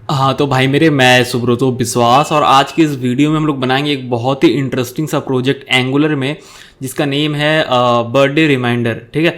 हाँ तो भाई मेरे, मैं सुब्रतो विश्वास, और आज की इस वीडियो में हम लोग बनाएंगे एक बहुत ही इंटरेस्टिंग सा प्रोजेक्ट एंगुलर में, जिसका नेम है बर्थडे रिमाइंडर। ठीक है,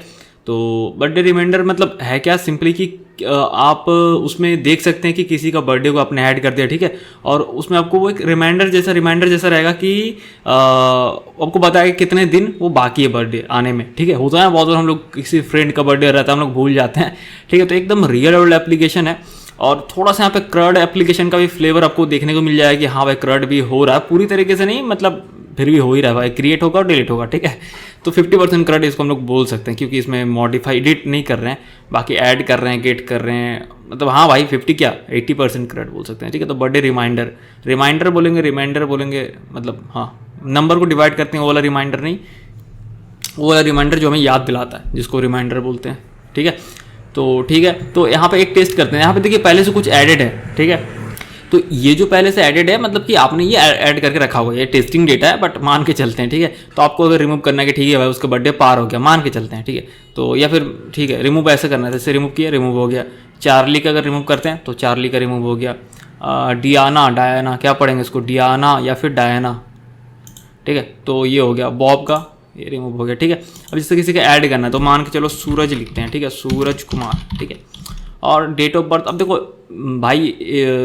तो बर्थडे रिमाइंडर मतलब है क्या, सिंपली कि आप उसमें देख सकते हैं कि किसी का बर्थडे को आपने ऐड कर दिया। ठीक है, और उसमें आपको वो एक रिमाइंडर जैसा रहेगा कि आपको बताएगा कितने दिन वो बाकी है बर्थडे आने में। ठीक है, होता है बहुत बार हम लोग किसी फ्रेंड का बर्थडे रहता है हम लोग भूल जाते हैं। ठीक है, तो एकदम रियल वर्ल्ड एप्लीकेशन है, और थोड़ा सा यहाँ पे क्रड एप्लीकेशन का भी फ्लेवर आपको देखने को मिल जाएगा कि हाँ भाई क्रड भी हो रहा है, पूरी तरीके से नहीं, मतलब फिर भी हो ही रहा है भाई, क्रिएट होगा और डिलीट होगा। ठीक है, तो 50% क्रड इसको हम लोग बोल सकते हैं, क्योंकि इसमें मॉडिफाई एडिट नहीं कर रहे हैं, बाकी ऐड कर रहे हैं, गेट कर रहे हैं, मतलब हाँ भाई 50 क्या 80% क्रड बोल सकते हैं। ठीक है, तो बर्थडे रिमाइंडर बोलेंगे, रिमाइंडर बोलेंगे, मतलब हाँ नंबर को डिवाइड करते हैं, वो वाला रिमाइंडर नहीं, वो वाला रिमाइंडर जो हमें याद दिलाता है, जिसको रिमाइंडर बोलते हैं। ठीक है, तो ठीक है, तो यहाँ पे एक टेस्ट करते हैं। यहाँ पे देखिए पहले से कुछ एडेड है। ठीक है, तो ये जो पहले से एडेड है, मतलब कि आपने ये ऐड करके रखा हुआ है, ये टेस्टिंग डेटा है, बट मान के चलते हैं। ठीक है, तो आपको अगर रिमूव करना है कि ठीक है भाई उसका बर्थडे पार हो गया, मान के चलते हैं। ठीक है, तो या फिर ठीक है रिमूव ऐसे करना है, जैसे रिमूव किया, रिमूव हो गया। चार्ली का अगर रिमूव करते हैं तो चार्ली का रिमूव हो गया। डायना क्या पढ़ेंगे इसको, डियाना या फिर डायना। ठीक है, तो ये हो गया। बॉब का ये रिमूव हो गया। ठीक है, अब जैसे किसी का ऐड करना है तो मान के चलो सूरज लिखते हैं। ठीक है, सूरज कुमार। ठीक है, और डेट ऑफ बर्थ, अब देखो भाई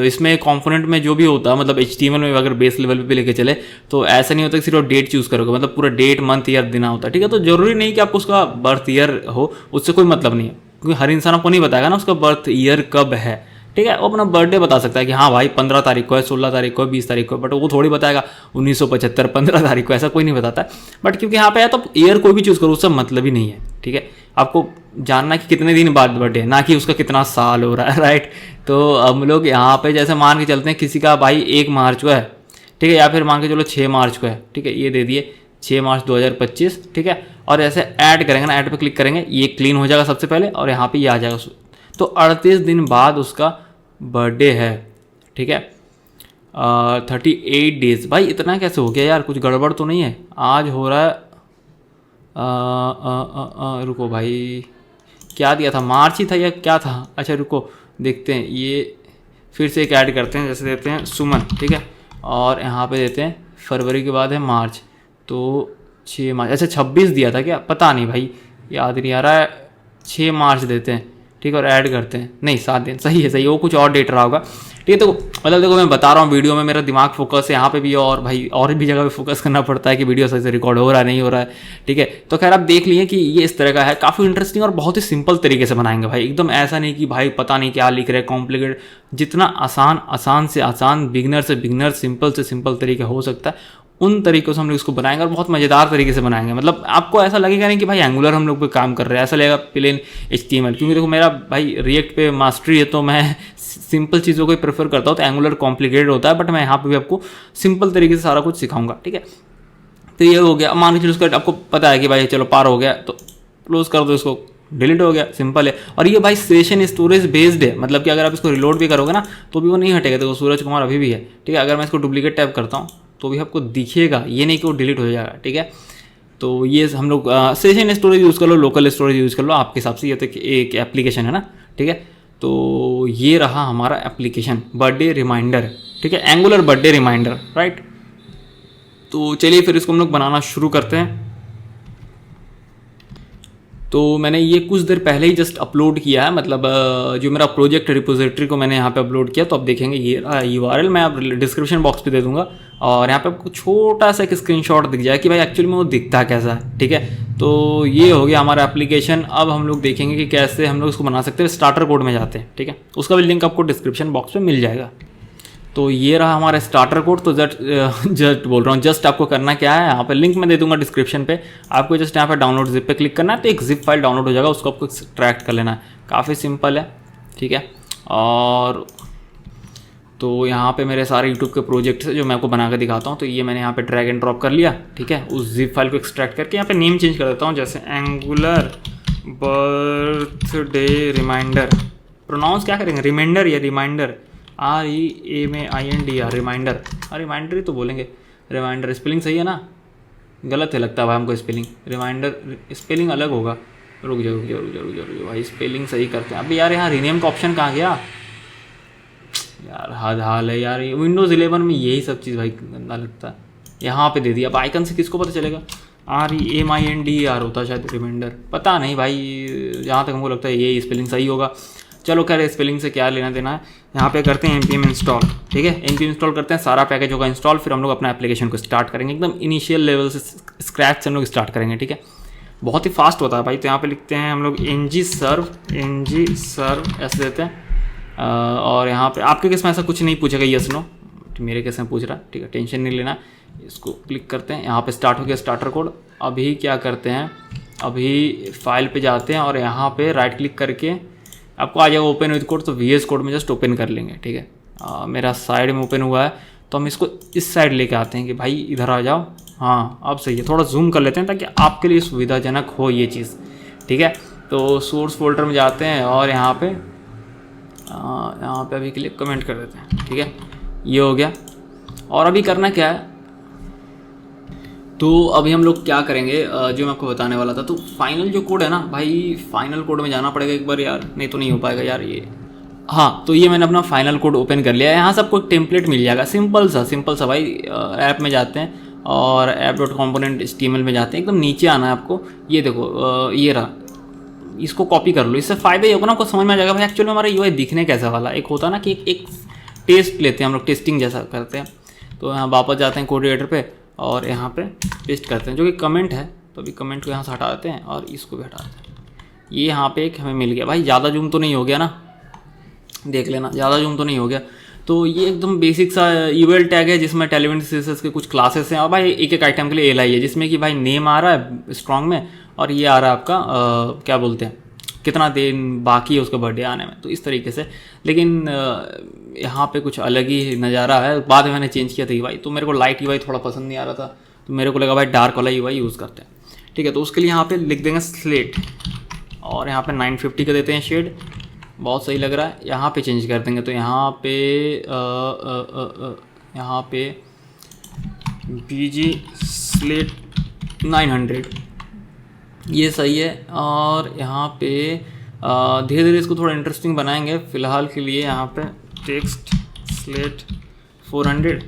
इसमें कंपोनेंट में जो भी होता है, मतलब HTML में अगर बेस लेवल पे लेके चले तो ऐसा नहीं होता कि सिर्फ डेट चूज़ करोगे, मतलब पूरा डेट मंथ ईयर देना होता है। ठीक है, तो जरूरी नहीं कि आपको उसका बर्थ ईयर हो, उससे कोई मतलब नहीं है, क्योंकि हर इंसान आपको नहीं बताएगा ना उसका बर्थ ईयर कब है। ठीक है, वो अपना बर्थडे बता सकता है कि हाँ भाई 15 तारीख को है, 16 तारीख को है, 20 तारीख को है, बट वो थोड़ी बताएगा 1975 15 तारीख को, ऐसा कोई नहीं बताता है। बट क्योंकि यहाँ पे है तो ईयर कोई भी चूज़ करो, उससे मतलब ही नहीं है। ठीक है, आपको जानना कि कितने दिन बाद बर्थडे है, ना कि उसका कितना साल हो रहा है। राइट, तो हम लोग यहाँ पे जैसे मान के चलते हैं किसी का भाई 1 मार्च को है। ठीक है, या फिर मान के चलो 6 मार्च को है। ठीक है, ये दे दिए 6 मार्च 2025। ठीक है, और ऐसे ऐड करेंगे ना, ऐड पे क्लिक करेंगे, ये क्लीन हो जाएगा सबसे पहले, और यहाँ पे ये आ जाएगा। तो 38 दिन बाद उसका बर्थडे है। ठीक है, 38 डेज। भाई इतना कैसे हो गया यार, कुछ गड़बड़ तो नहीं है? आज हो रहा है रुको भाई, क्या दिया था, मार्च ही था या क्या था? अच्छा रुको देखते हैं, ये फिर से एक ऐड करते हैं, जैसे देते हैं सुमन। ठीक है, और यहाँ पे देते हैं फरवरी के बाद है मार्च, तो 6 मार्च। अच्छा 26 दिया था क्या, पता नहीं भाई, याद नहीं आ रहा है। 6 मार्च देते हैं। ठीक है, और ऐड करते हैं, नहीं 7 दिन, सही है, वो कुछ और डेट रहा होगा। ठीक है, तो मतलब देखो मैं बता रहा हूँ, वीडियो में मेरा दिमाग फोकस है यहाँ पे भी, और भाई और भी जगह पे फोकस करना पड़ता है कि वीडियो सही से रिकॉर्ड हो रहा है नहीं हो रहा है। ठीक है, तो खैर आप देख लिए कि ये इस तरह का है, काफ़ी इंटरेस्टिंग और बहुत ही सिंपल तरीके से बनाएंगे भाई, एकदम ऐसा नहीं कि भाई पता नहीं क्या लिख रहे हैं, कॉम्प्लिकेटेड। जितना आसान से आसान, बिगनर से बिगनर, सिंपल से सिंपल तरीके हो सकता है, उन तरीक़ों से हम लोग इसको बनाएंगे, और बहुत मज़ेदार तरीके से बनाएंगे। मतलब आपको ऐसा लगेगा नहीं कि भाई एंगुलर हम लोग पे काम कर रहे हैं, ऐसा लगेगा प्लेन HTML। क्योंकि देखो मेरा भाई रिएक्ट पे मास्टरी है, तो मैं सिंपल चीज़ों को ही प्रेफर करता हूँ, तो एंगुलर कॉम्प्लिकेटेड होता है, बट मैं यहाँ पे भी आपको सिंपल तरीके से सारा कुछ सिखाऊंगा। ठीक है, तो ये हो गया। मान के चलो उसका आपको पता है कि भाई चलो पार हो गया, तो क्लोज कर दो इसको, डिलीट हो गया, सिंपल है। और ये भाई सेशन स्टोरेज बेस्ड है, मतलब कि अगर आप इसको रिलोड भी करोगे ना तो भी वो नहीं हटेगा। देखो सूरज कुमार अभी भी है। ठीक है, अगर मैं इसको डुप्लीकेट टैप करता हूँ तो भी आपको दिखेगा, ये नहीं कि वो डिलीट हो जाएगा। ठीक है, तो ये हम लोग सेशन स्टोरेज यूज़ कर लो, लोकल स्टोरेज यूज़ कर लो, आपके हिसाब से। ये तो एक एप्लीकेशन है ना। ठीक है, तो ये रहा हमारा एप्लीकेशन बर्थडे रिमाइंडर। ठीक है, एंगुलर बर्थडे रिमाइंडर। राइट, तो चलिए फिर इसको हम लोग बनाना शुरू करते हैं। तो मैंने ये कुछ देर पहले ही जस्ट अपलोड किया है, मतलब जो मेरा प्रोजेक्ट रिपोजिटरी को मैंने यहाँ पे अपलोड किया, तो अब देखेंगे ये URL मैं अब डिस्क्रिप्शन बॉक्स पे दे दूंगा, और यहाँ पे आपको छोटा सा एक स्क्रीनशॉट दिख जाए कि भाई एक्चुअली में वो दिखता कैसा है। ठीक है, तो ये हो गया हमारा एप्लीकेशन। अब हम लोग देखेंगे कि कैसे हम लोग इसको बना सकते हैं। स्टार्टर कोड में जाते हैं। ठीक है, उसका भी लिंक आपको डिस्क्रिप्शन बॉक्स में मिल जाएगा। तो ये रहा हमारा स्टार्टर कोड। तो जस्ट बोल रहा हूँ, जस्ट आपको करना क्या है, यहाँ पे लिंक मैं दे दूंगा डिस्क्रिप्शन पे, आपको जस्ट यहाँ पे डाउनलोड जिप पे क्लिक करना है, तो एक जिप फाइल डाउनलोड हो जाएगा, उसको आपको एक्सट्रैक्ट कर लेना है। काफ़ी सिंपल है। ठीक है, और तो यहाँ पे मेरे सारे यूट्यूब के प्रोजेक्ट्स है जो मैं आपको बना कर दिखाता हूँ। तो ये मैंने यहाँ पे ड्रैग एंड ड्रॉप कर लिया। ठीक है, उस जिप फाइल को एक्सट्रैक्ट करके यहाँ पे नेम चेंज कर देता हूँ, जैसे एंगुलर बर्थडे रिमाइंडर। प्रोनाउंस क्या करेंगे, रिमाइंडर या रिमाइंडर, REMAINDR, रिमाइंडर। रिमाइंडर ही तो बोलेंगे, रिमाइंडर। स्पेलिंग सही है ना? गलत है लगता है भाई हमको स्पेलिंग, रिमाइंडर स्पेलिंग अलग होगा। रुक जाओ भाई, स्पेलिंग सही करते हैं। अभी यार यहाँ रीनेम का ऑप्शन कहाँ गया? यार हद हाल है यार, ये विंडोज़ 11 में यही सब चीज़ भाई गंदा लगता है। यहाँ पे दे दिया, अब आइकन से किसको पता चलेगा? REMINDER होता है शायद रिमाइंडर, पता नहीं भाई, जहाँ तक हमको लगता है ये स्पेलिंग सही होगा। चलो खैर स्पेलिंग से क्या लेना देना है। यहाँ पे करते हैं npm इंस्टॉल, ठीक है, npm इंस्टॉल करते हैं, सारा पैकेज होगा इंस्टॉल, फिर हम लोग अपना एप्लीकेशन को स्टार्ट करेंगे, एकदम इनिशियल लेवल से स्क्रैच से हम लोग स्टार्ट करेंगे, ठीक है। बहुत ही फास्ट होता है भाई। तो यहाँ पे लिखते हैं हम लोग ng serve ऐसे देते हैं, और यहाँ पे आपके केस में ऐसा कुछ नहीं पूछेगा यस नो, मेरे केस में पूछ रहा है, ठीक है, टेंशन नहीं लेना। इसको क्लिक करते हैं, यहाँ पे स्टार्ट हो गया स्टार्टर कोड। अभी क्या करते हैं, अभी फाइल पे जाते हैं और यहाँ पे राइट क्लिक करके आपको आ जाएगा ओपन विद कोड, तो VS कोड में जस्ट ओपन कर लेंगे, ठीक है। मेरा साइड में ओपन हुआ है, तो हम इसको इस साइड लेके आते हैं कि भाई इधर आ जाओ। हाँ अब सही है, थोड़ा जूम कर लेते हैं ताकि आपके लिए सुविधाजनक हो ये चीज़, ठीक है। तो सोर्स फोल्डर में जाते हैं और यहाँ पे अभी के लिए कमेंट कर देते हैं, ठीक है, ये हो गया। और अभी करना क्या है, तो अभी हम लोग क्या करेंगे, जो मैं आपको बताने वाला था, तो फाइनल जो कोड है ना भाई, फाइनल कोड में जाना पड़ेगा एक बार यार, नहीं तो नहीं हो पाएगा यार ये। हाँ तो ये मैंने अपना फाइनल कोड ओपन कर लिया है। यहाँ से आपको एक टेम्पलेट मिल जाएगा, सिंपल सा भाई। ऐप में जाते हैं और app.component.html में जाते हैं, एकदम नीचे आना है आपको, ये देखो ये रहा, इसको कॉपी कर लो। इससे फ़ायदा ये होगा ना, आपको समझ में आ जाएगा भाई एक्चुअली में हमारा UI दिखने कैसा वाला। एक होता है ना कि एक टेस्ट लेते हैं हम लोग, टेस्टिंग जैसा करते हैं। तो यहाँ वापस जाते हैं कोड एडिटर पे और यहाँ पे पेस्ट करते हैं, जो कि कमेंट है, तो अभी कमेंट को यहाँ से हटा देते हैं और इसको भी हटा देते हैं। ये यहाँ पे एक हमें मिल गया भाई, ज़्यादा जूम तो नहीं हो गया ना, देख लेना, ज़्यादा जूम तो नहीं हो गया। तो ये एकदम बेसिक सा UL टैग है जिसमें टेलीविजन सीरीज के कुछ क्लासेस हैं, और भाई एक एक आइटम के लिए LI है, जिसमें कि भाई नेम आ रहा है स्ट्रॉन्ग में, और ये आ रहा है आपका क्या बोलते हैं, कितना दिन बाकी है उसका बर्थडे आने में, तो इस तरीके से। लेकिन यहाँ पे कुछ अलग ही नज़ारा है, बाद में मैंने चेंज किया था UI, तो मेरे को लाइट UI थोड़ा पसंद नहीं आ रहा था, तो मेरे को लगा भाई डार्क वाला UI यूज़ करते हैं, ठीक है। तो उसके लिए यहाँ पे लिख देंगे स्लेट, और यहाँ पे 950 का देते हैं शेड, बहुत सही लग रहा है। यहाँ पे चेंज कर देंगे, तो यहाँ पे BG स्लेट 900, ये सही है। और यहाँ पे धीरे धीरे इसको थोड़ा इंटरेस्टिंग बनाएंगे। फ़िलहाल के लिए यहाँ पे टेक्स्ट स्लेट 400,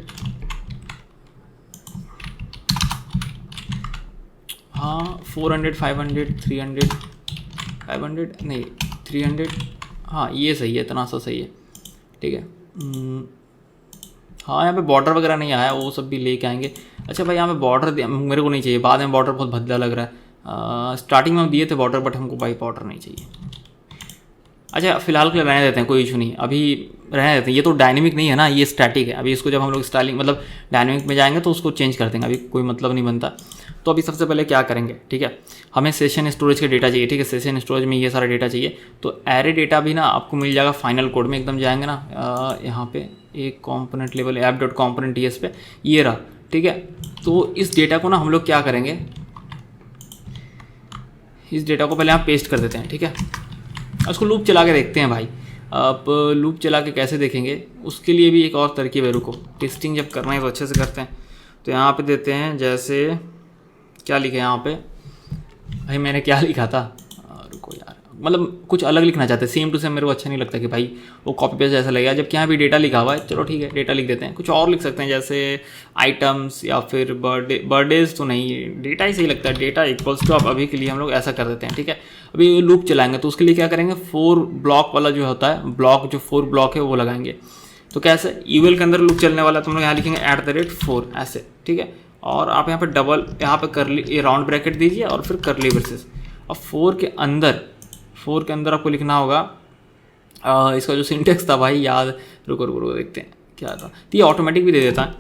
हाँ 400 500 300 500 नहीं 300, हाँ ये सही है, इतना सा सही है, ठीक है। हाँ यहाँ पे बॉर्डर वगैरह नहीं आया, वो सब भी लेके आएंगे। अच्छा भाई यहाँ पे बॉर्डर मेरे को नहीं चाहिए, बाद में बॉर्डर बहुत भद्दा लग रहा है। स्टार्टिंग में हम दिए थे बॉर्डर, बट हमको भाई बॉर्डर नहीं चाहिए। अच्छा फिलहाल के लिए रहने देते हैं, कोई इशू नहीं, अभी रहने देते हैं। ये तो डायनेमिक नहीं है ना, ये स्टैटिक है। अभी इसको जब हम लोग स्टाइलिंग मतलब डायनेमिक में जाएंगे तो उसको चेंज कर देंगे, अभी कोई मतलब नहीं बनता। तो अभी सबसे पहले क्या करेंगे, ठीक है, हमें सेशन स्टोरेज का डेटा चाहिए, ठीक है। सेशन स्टोरेज में ये सारा डेटा चाहिए, तो एरे डेटा भी ना आपको मिल जाएगा फाइनल कोड में। एकदम जाएंगे ना यहाँ पे एक कॉम्पोनेंट लेवल app.component.ts पे, ये रहा, ठीक है। तो इस डेटा को ना हम लोग क्या करेंगे, इस डेटा को पहले आप पेस्ट कर देते हैं, ठीक है। उसको लूप चला के देखते हैं भाई। अब लूप चला के कैसे देखेंगे, उसके लिए भी एक और तरकीब है, रुको। टेस्टिंग जब करना है तो अच्छे से करते हैं। तो यहाँ पे देते हैं, जैसे क्या लिखे यहाँ पे, भाई मैंने क्या लिखा था, रुको यार, मतलब कुछ अलग लिखना चाहते हैं, सेम टू सेम मेरे को अच्छा नहीं लगता कि भाई वो कॉपी पेस्ट जैसा लगेगा, जबकि यहाँ भी डेटा लिखा हुआ है। चलो ठीक है, डेटा लिख देते हैं। कुछ और लिख सकते हैं, जैसे आइटम्स या फिर बर्थडेज, तो नहीं, डेटा ही सही लगता है। डेटा इक्वल्स टू, अब अभी के लिए हम लोग ऐसा कर देते हैं, ठीक है। अभी लूप चलाएंगे तो उसके लिए क्या करेंगे, 4 ब्लॉक वाला जो होता है, ब्लॉक जो 4 ब्लॉक है वो लगाएंगे। तो कैसे, यूएल के अंदर लूप चलने वाला, तो हम लोग यहाँ लिखेंगे @4 ऐसे, ठीक है। और आप यहाँ पे डबल, यहाँ पे करली राउंड ब्रैकेट दीजिए और फिर करली ब्रेसेस। अब 4 के अंदर आपको लिखना होगा, इसका जो सिंटेक्स था भाई याद, रुको देखते हैं क्या था। तो ये ऑटोमेटिक भी दे देता है,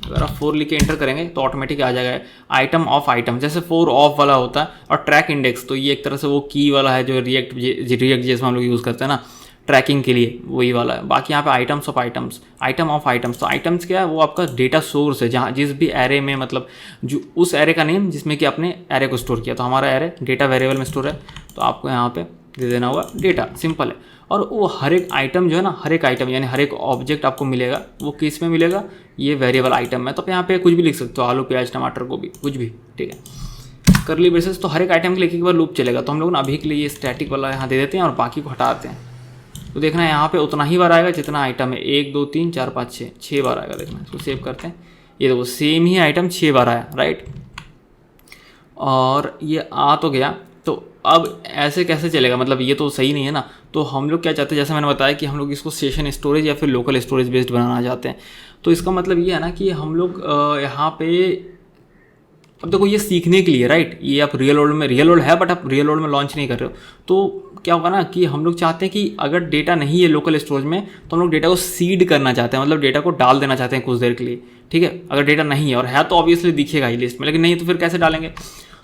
अगर आप 4 लिख के एंटर करेंगे तो ऑटोमेटिक आ जाएगा। आइटम ऑफ आइटम, जैसे 4 ऑफ वाला होता है। और ट्रैक इंडेक्स, तो ये एक तरह से वो की वाला है जो रिएक्ट जैसे हम लोग यूज़ करते हैं ना ट्रैकिंग के लिए, वही वाला है। बाकी यहाँ पे items of items, item of items, तो आइटम्स क्या है, वो आपका डेटा सोर्स है, जहाँ जिस भी एरे में, मतलब जो उस एरे का नेम जिसमें कि आपने एरे को स्टोर किया। तो हमारा एरे डेटा वेरिएबल में स्टोर है, तो आपको यहाँ पे दे देना होगा डेटा, सिंपल है। और वो हर एक आइटम जो है ना, हर एक आइटम यानी हर एक ऑब्जेक्ट आपको मिलेगा, वो किस में मिलेगा, ये वेरिएबल आइटम में। तो आप यहाँ पे कुछ भी लिख सकते हो, आलू प्याज टमाटर गोभी, कुछ भी, ठीक है। करली ब्रेसेस, तो हर एक आइटम के लिए एक बार लूप चलेगा। तो हम लोग ना अभी के लिए ये स्टैटिक वाला यहाँ दे देते हैं और बाकी को हटा देते हैं। तो देखना है यहाँ पे उतना ही बार आएगा जितना आइटम है, 1 2 3 4 5 6, 6 बार आएगा। देखना, इसको सेव करते हैं। ये देखो सेम ही आइटम 6 बार आया, राइट। और ये आ तो गया। तो अब ऐसे कैसे चलेगा, मतलब ये तो सही नहीं है ना। तो हम लोग क्या चाहते हैं, जैसे मैंने बताया कि हम लोग इसको सेशन स्टोरेज या फिर लोकल स्टोरेज बेस्ड बनाना चाहते हैं। तो इसका मतलब ये है ना कि हम लोग यहाँ पे, अब देखो ये सीखने के लिए, राइट, ये आप रियल वर्ल्ड है बट आप रियल वर्ल्ड में लॉन्च नहीं कर रहे हो। तो क्या होगा ना कि हम लोग चाहते हैं कि अगर डेटा नहीं है लोकल स्टोरेज में तो हम लोग डेटा को सीड करना चाहते हैं, मतलब डेटा को डाल देना चाहते हैं कुछ देर के लिए, ठीक है। अगर डेटा नहीं है, और है तो ऑब्वियसली दिखेगा ही लिस्ट में, लेकिन नहीं तो फिर कैसे डालेंगे।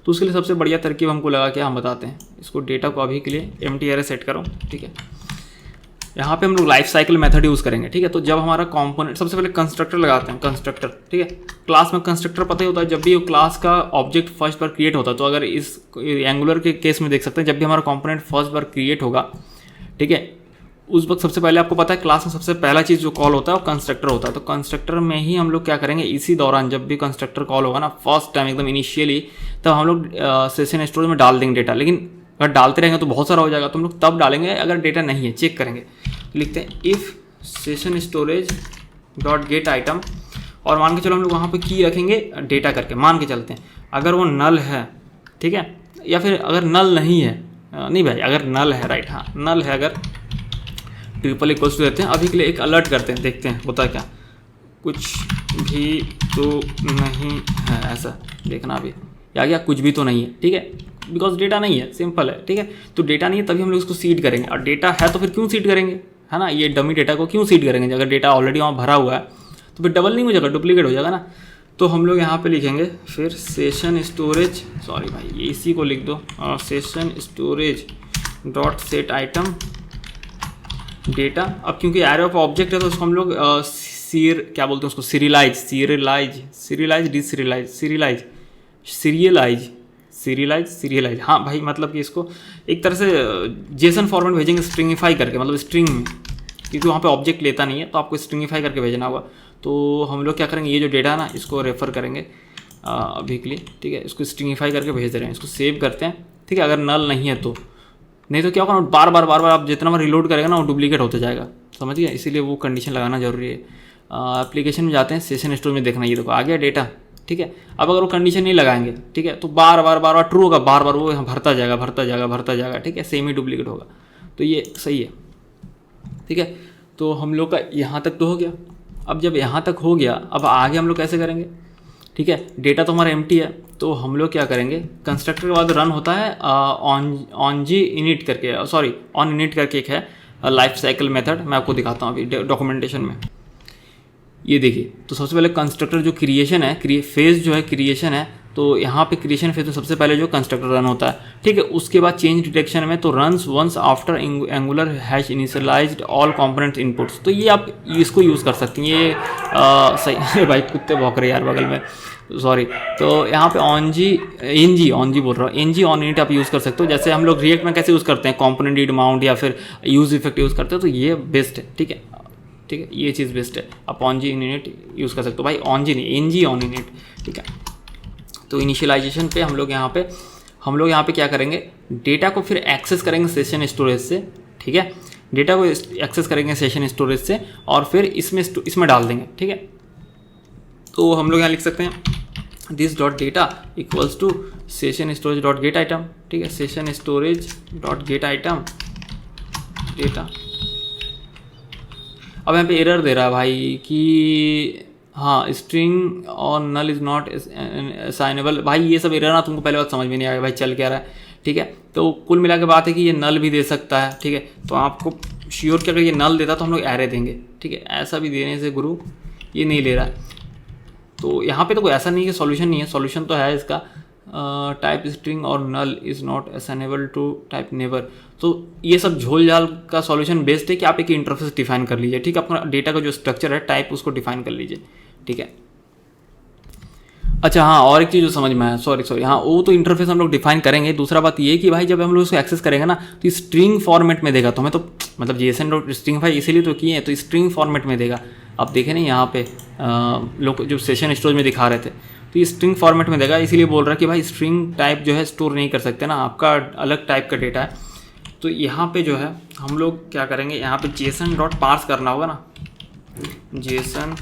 तो उसके लिए सबसे बढ़िया तरकीब हमको लगा कि हम बताते हैं। इसको डेटा को अभी के लिए एम्प्टी अरे सेट करो, ठीक है। यहाँ पे हम लोग लाइफ साइकिल मेथड यूज़ करेंगे, ठीक है। तो जब हमारा कंपोनेंट, सबसे पहले कंस्ट्रक्टर लगाते हैं, कंस्ट्रक्टर, ठीक है। क्लास में कंस्ट्रक्टर पता ही होता है, जब भी क्लास का ऑब्जेक्ट फर्स्ट बार क्रिएट होता है। तो अगर इस एंगुलर के केस में देख सकते हैं, जब भी हमारा कंपोनेंट फर्स्ट बार क्रिएट होगा, ठीक है, उस वक्त सबसे पहले आपको पता है क्लास में सबसे पहला चीज़ जो कॉल होता है वो कंस्ट्रक्टर होता है। तो कंस्ट्रक्टर में ही हम लोग क्या करेंगे, इसी दौरान जब भी कंस्ट्रक्टर कॉल होगा ना फर्स्ट टाइम एकदम इनिशियली, तब हम लोग सेशन स्टोरेज में डाल देंगे डेटा। लेकिन अगर डालते रहेंगे तो बहुत सारा हो जाएगा, तो हम लोग तब डालेंगे अगर डेटा नहीं है, चेक करेंगे। लिखते हैं if session storage dot get item, और मान के चलो हम लोग वहाँ पे की रखेंगे डेटा करके, मान के चलते हैं। अगर वो नल है, ठीक है, या फिर अगर नल नहीं है, नहीं भाई अगर नल है, राइट, हाँ नल है, अगर ट्रिपल इक्वल्स टू देते हैं। अभी के लिए एक अलर्ट करते हैं, देखते हैं होता क्या, कुछ भी तो नहीं है, ऐसा देखना। अभी या क्या कुछ भी तो नहीं है, ठीक है, बिकॉज डेटा नहीं है, सिंपल है, ठीक है। तो डेटा नहीं है तभी हम लोग इसको सीड करेंगे, और डेटा है तो फिर क्यों सीड करेंगे, है ना। ये डमी डेटा को क्यों सीड करेंगे, अगर डेटा ऑलरेडी वहाँ भरा हुआ है तो फिर डबल नहीं हो जाएगा, डुप्लीकेट हो जाएगा ना। तो हम लोग यहाँ पे लिखेंगे फिर सेशन स्टोरेज, सॉरी भाई ये इसी को लिख दो, session storage dot set item data. अब क्योंकि एरे ऑफ ऑब्जेक्ट है तो उसको हम लोग क्या बोलते हैं उसको, सीरियलाइज, हाँ भाई, मतलब कि इसको एक तरह से जेसन फॉर्मेट भेजेंगे स्ट्रिंगिफाई करके, मतलब स्ट्रिंग में, क्योंकि वहाँ पे ऑब्जेक्ट लेता नहीं है तो आपको स्ट्रिंगिफाई करके भेजना होगा। तो हम लोग क्या करेंगे, ये जो डेटा है ना इसको रेफर करेंगे अभी के लिए, ठीक है, इसको स्ट्रिंगिफाई करके भेज दे रहे हैं। इसको सेव करते हैं, ठीक है। अगर नल नहीं है तो, नहीं तो क्या होगा, बार बार आप जितना बार रिलोड करेगा ना वो डुप्लीकेट होता जाएगा, समझ गया। इसीलिए वो कंडीशन लगाना जरूरी है। एप्लीकेशन में जाते हैं, सेशन स्टोर में देखना, ये देखो आ गया डेटा, ठीक है। अब अगर वो कंडीशन नहीं लगाएंगे, ठीक है, तो बार बार ट्रू होगा, बार बार वो भरता जाएगा, ठीक है, सेम ही डुप्लीकेट होगा। तो ये सही है, ठीक है। तो हम लोग का यहाँ तक तो हो गया। अब जब यहाँ तक हो गया, अब आगे हम लोग कैसे करेंगे, ठीक है। डेटा तो हमारा एम्प्टी है, तो हम लोग क्या करेंगे, कंस्ट्रक्टर के बाद रन होता है ऑन इनिट करके एक है लाइफ साइकिल मेथड, मैं आपको दिखाता हूँ अभी डॉक्यूमेंटेशन में। ये देखिए, तो सबसे पहले कंस्ट्रक्टर जो क्रिएशन है, फेज जो है क्रिएशन है, तो यहाँ पे क्रिएशन फेज में सबसे पहले जो कंस्ट्रक्टर रन होता है, ठीक है। उसके बाद चेंज डिटेक्शन में तो runs once after Angular has initialised all components inputs. तो ये आप इसको यूज़ कर सकते हैं, ये सही है भाई, कुत्ते भौंक रहे यार बगल में, सॉरी। तो यहाँ पे ऑन जी बोल रहा हूँ, ऑन इनिट आप यूज़ कर सकते हो। जैसे हम लोग रिएक्ट में कैसे यूज़ करते हैं, कॉम्पोनेंट डीड माउंट या फिर यूज इफेक्ट यूज़ करते हो, तो ये बेस्ट है, ठीक है, ये चीज़ बेस्ट है। आप ऑन जी इनिट यूज़ कर सकते हो भाई, ऑन जी नहीं, एन ऑन इनिट, ठीक है। तो इनिशियलाइजेशन पे हम लोग यहाँ पे क्या करेंगे, डेटा को फिर एक्सेस करेंगे सेशन स्टोरेज से, ठीक है। डेटा को एक्सेस करेंगे सेशन स्टोरेज से और फिर इसमें डाल देंगे, ठीक है। तो हम लोग यहाँ लिख सकते हैं this dot data equals to session storage dot get item, ठीक है, session storage dot get item data. अब यहाँ पे एरर दे रहा है भाई कि हाँ स्ट्रिंग और नल इज़ नॉट असाइनेबल। भाई ये सब एरर ना तुमको पहले बात समझ में नहीं आएगा भाई, चल क्या रहा है, ठीक है। तो कुल मिला के बात है कि ये नल भी दे सकता है, ठीक है। तो आपको श्योर कि अगर ये नल देता तो हम लोग एरे देंगे, ठीक है। ऐसा भी देने से गुरु ये नहीं ले रहा है, तो यहाँ पे तो कोई ऐसा नहीं है, सॉल्यूशन नहीं है, सॉल्यूशन तो है इसका, टाइप स्ट्रिंग और null is not assignable to type never. तो ये सब झोल झाल का सॉल्यूशन बेस्ट है कि आप एक इंटरफेस डिफाइन कर लीजिए, ठीक है। अपना डेटा का जो स्ट्रक्चर है टाइप उसको डिफाइन कर लीजिए, ठीक है। अच्छा हाँ, और एक चीज़ जो समझ में आया, सॉरी हाँ, वो तो इंटरफेस हम लोग डिफाइन करेंगे। दूसरा बात ये कि भाई जब हम लोग उसको एक्सेस करेंगे ना तो स्ट्रिंग फॉर्मेट में देगा, तो हमें तो मतलब जेसन डॉट स्ट्रिंग फाइल इसीलिए तो किए हैं, तो स्ट्रिंग फॉर्मेट में देगा। आप देखें नहीं यहाँ पे लोग जो सेशन स्टोरेज में दिखा रहे थे, तो ये स्ट्रिंग फॉर्मेट में देगा, इसीलिए बोल रहा है कि भाई स्ट्रिंग टाइप जो है स्टोर नहीं कर सकते ना, आपका अलग टाइप का डेटा है, तो यहाँ पे जो है हम लोग क्या करेंगे, यहाँ पे जेसन डॉट पार्स करना होगा ना, जेसन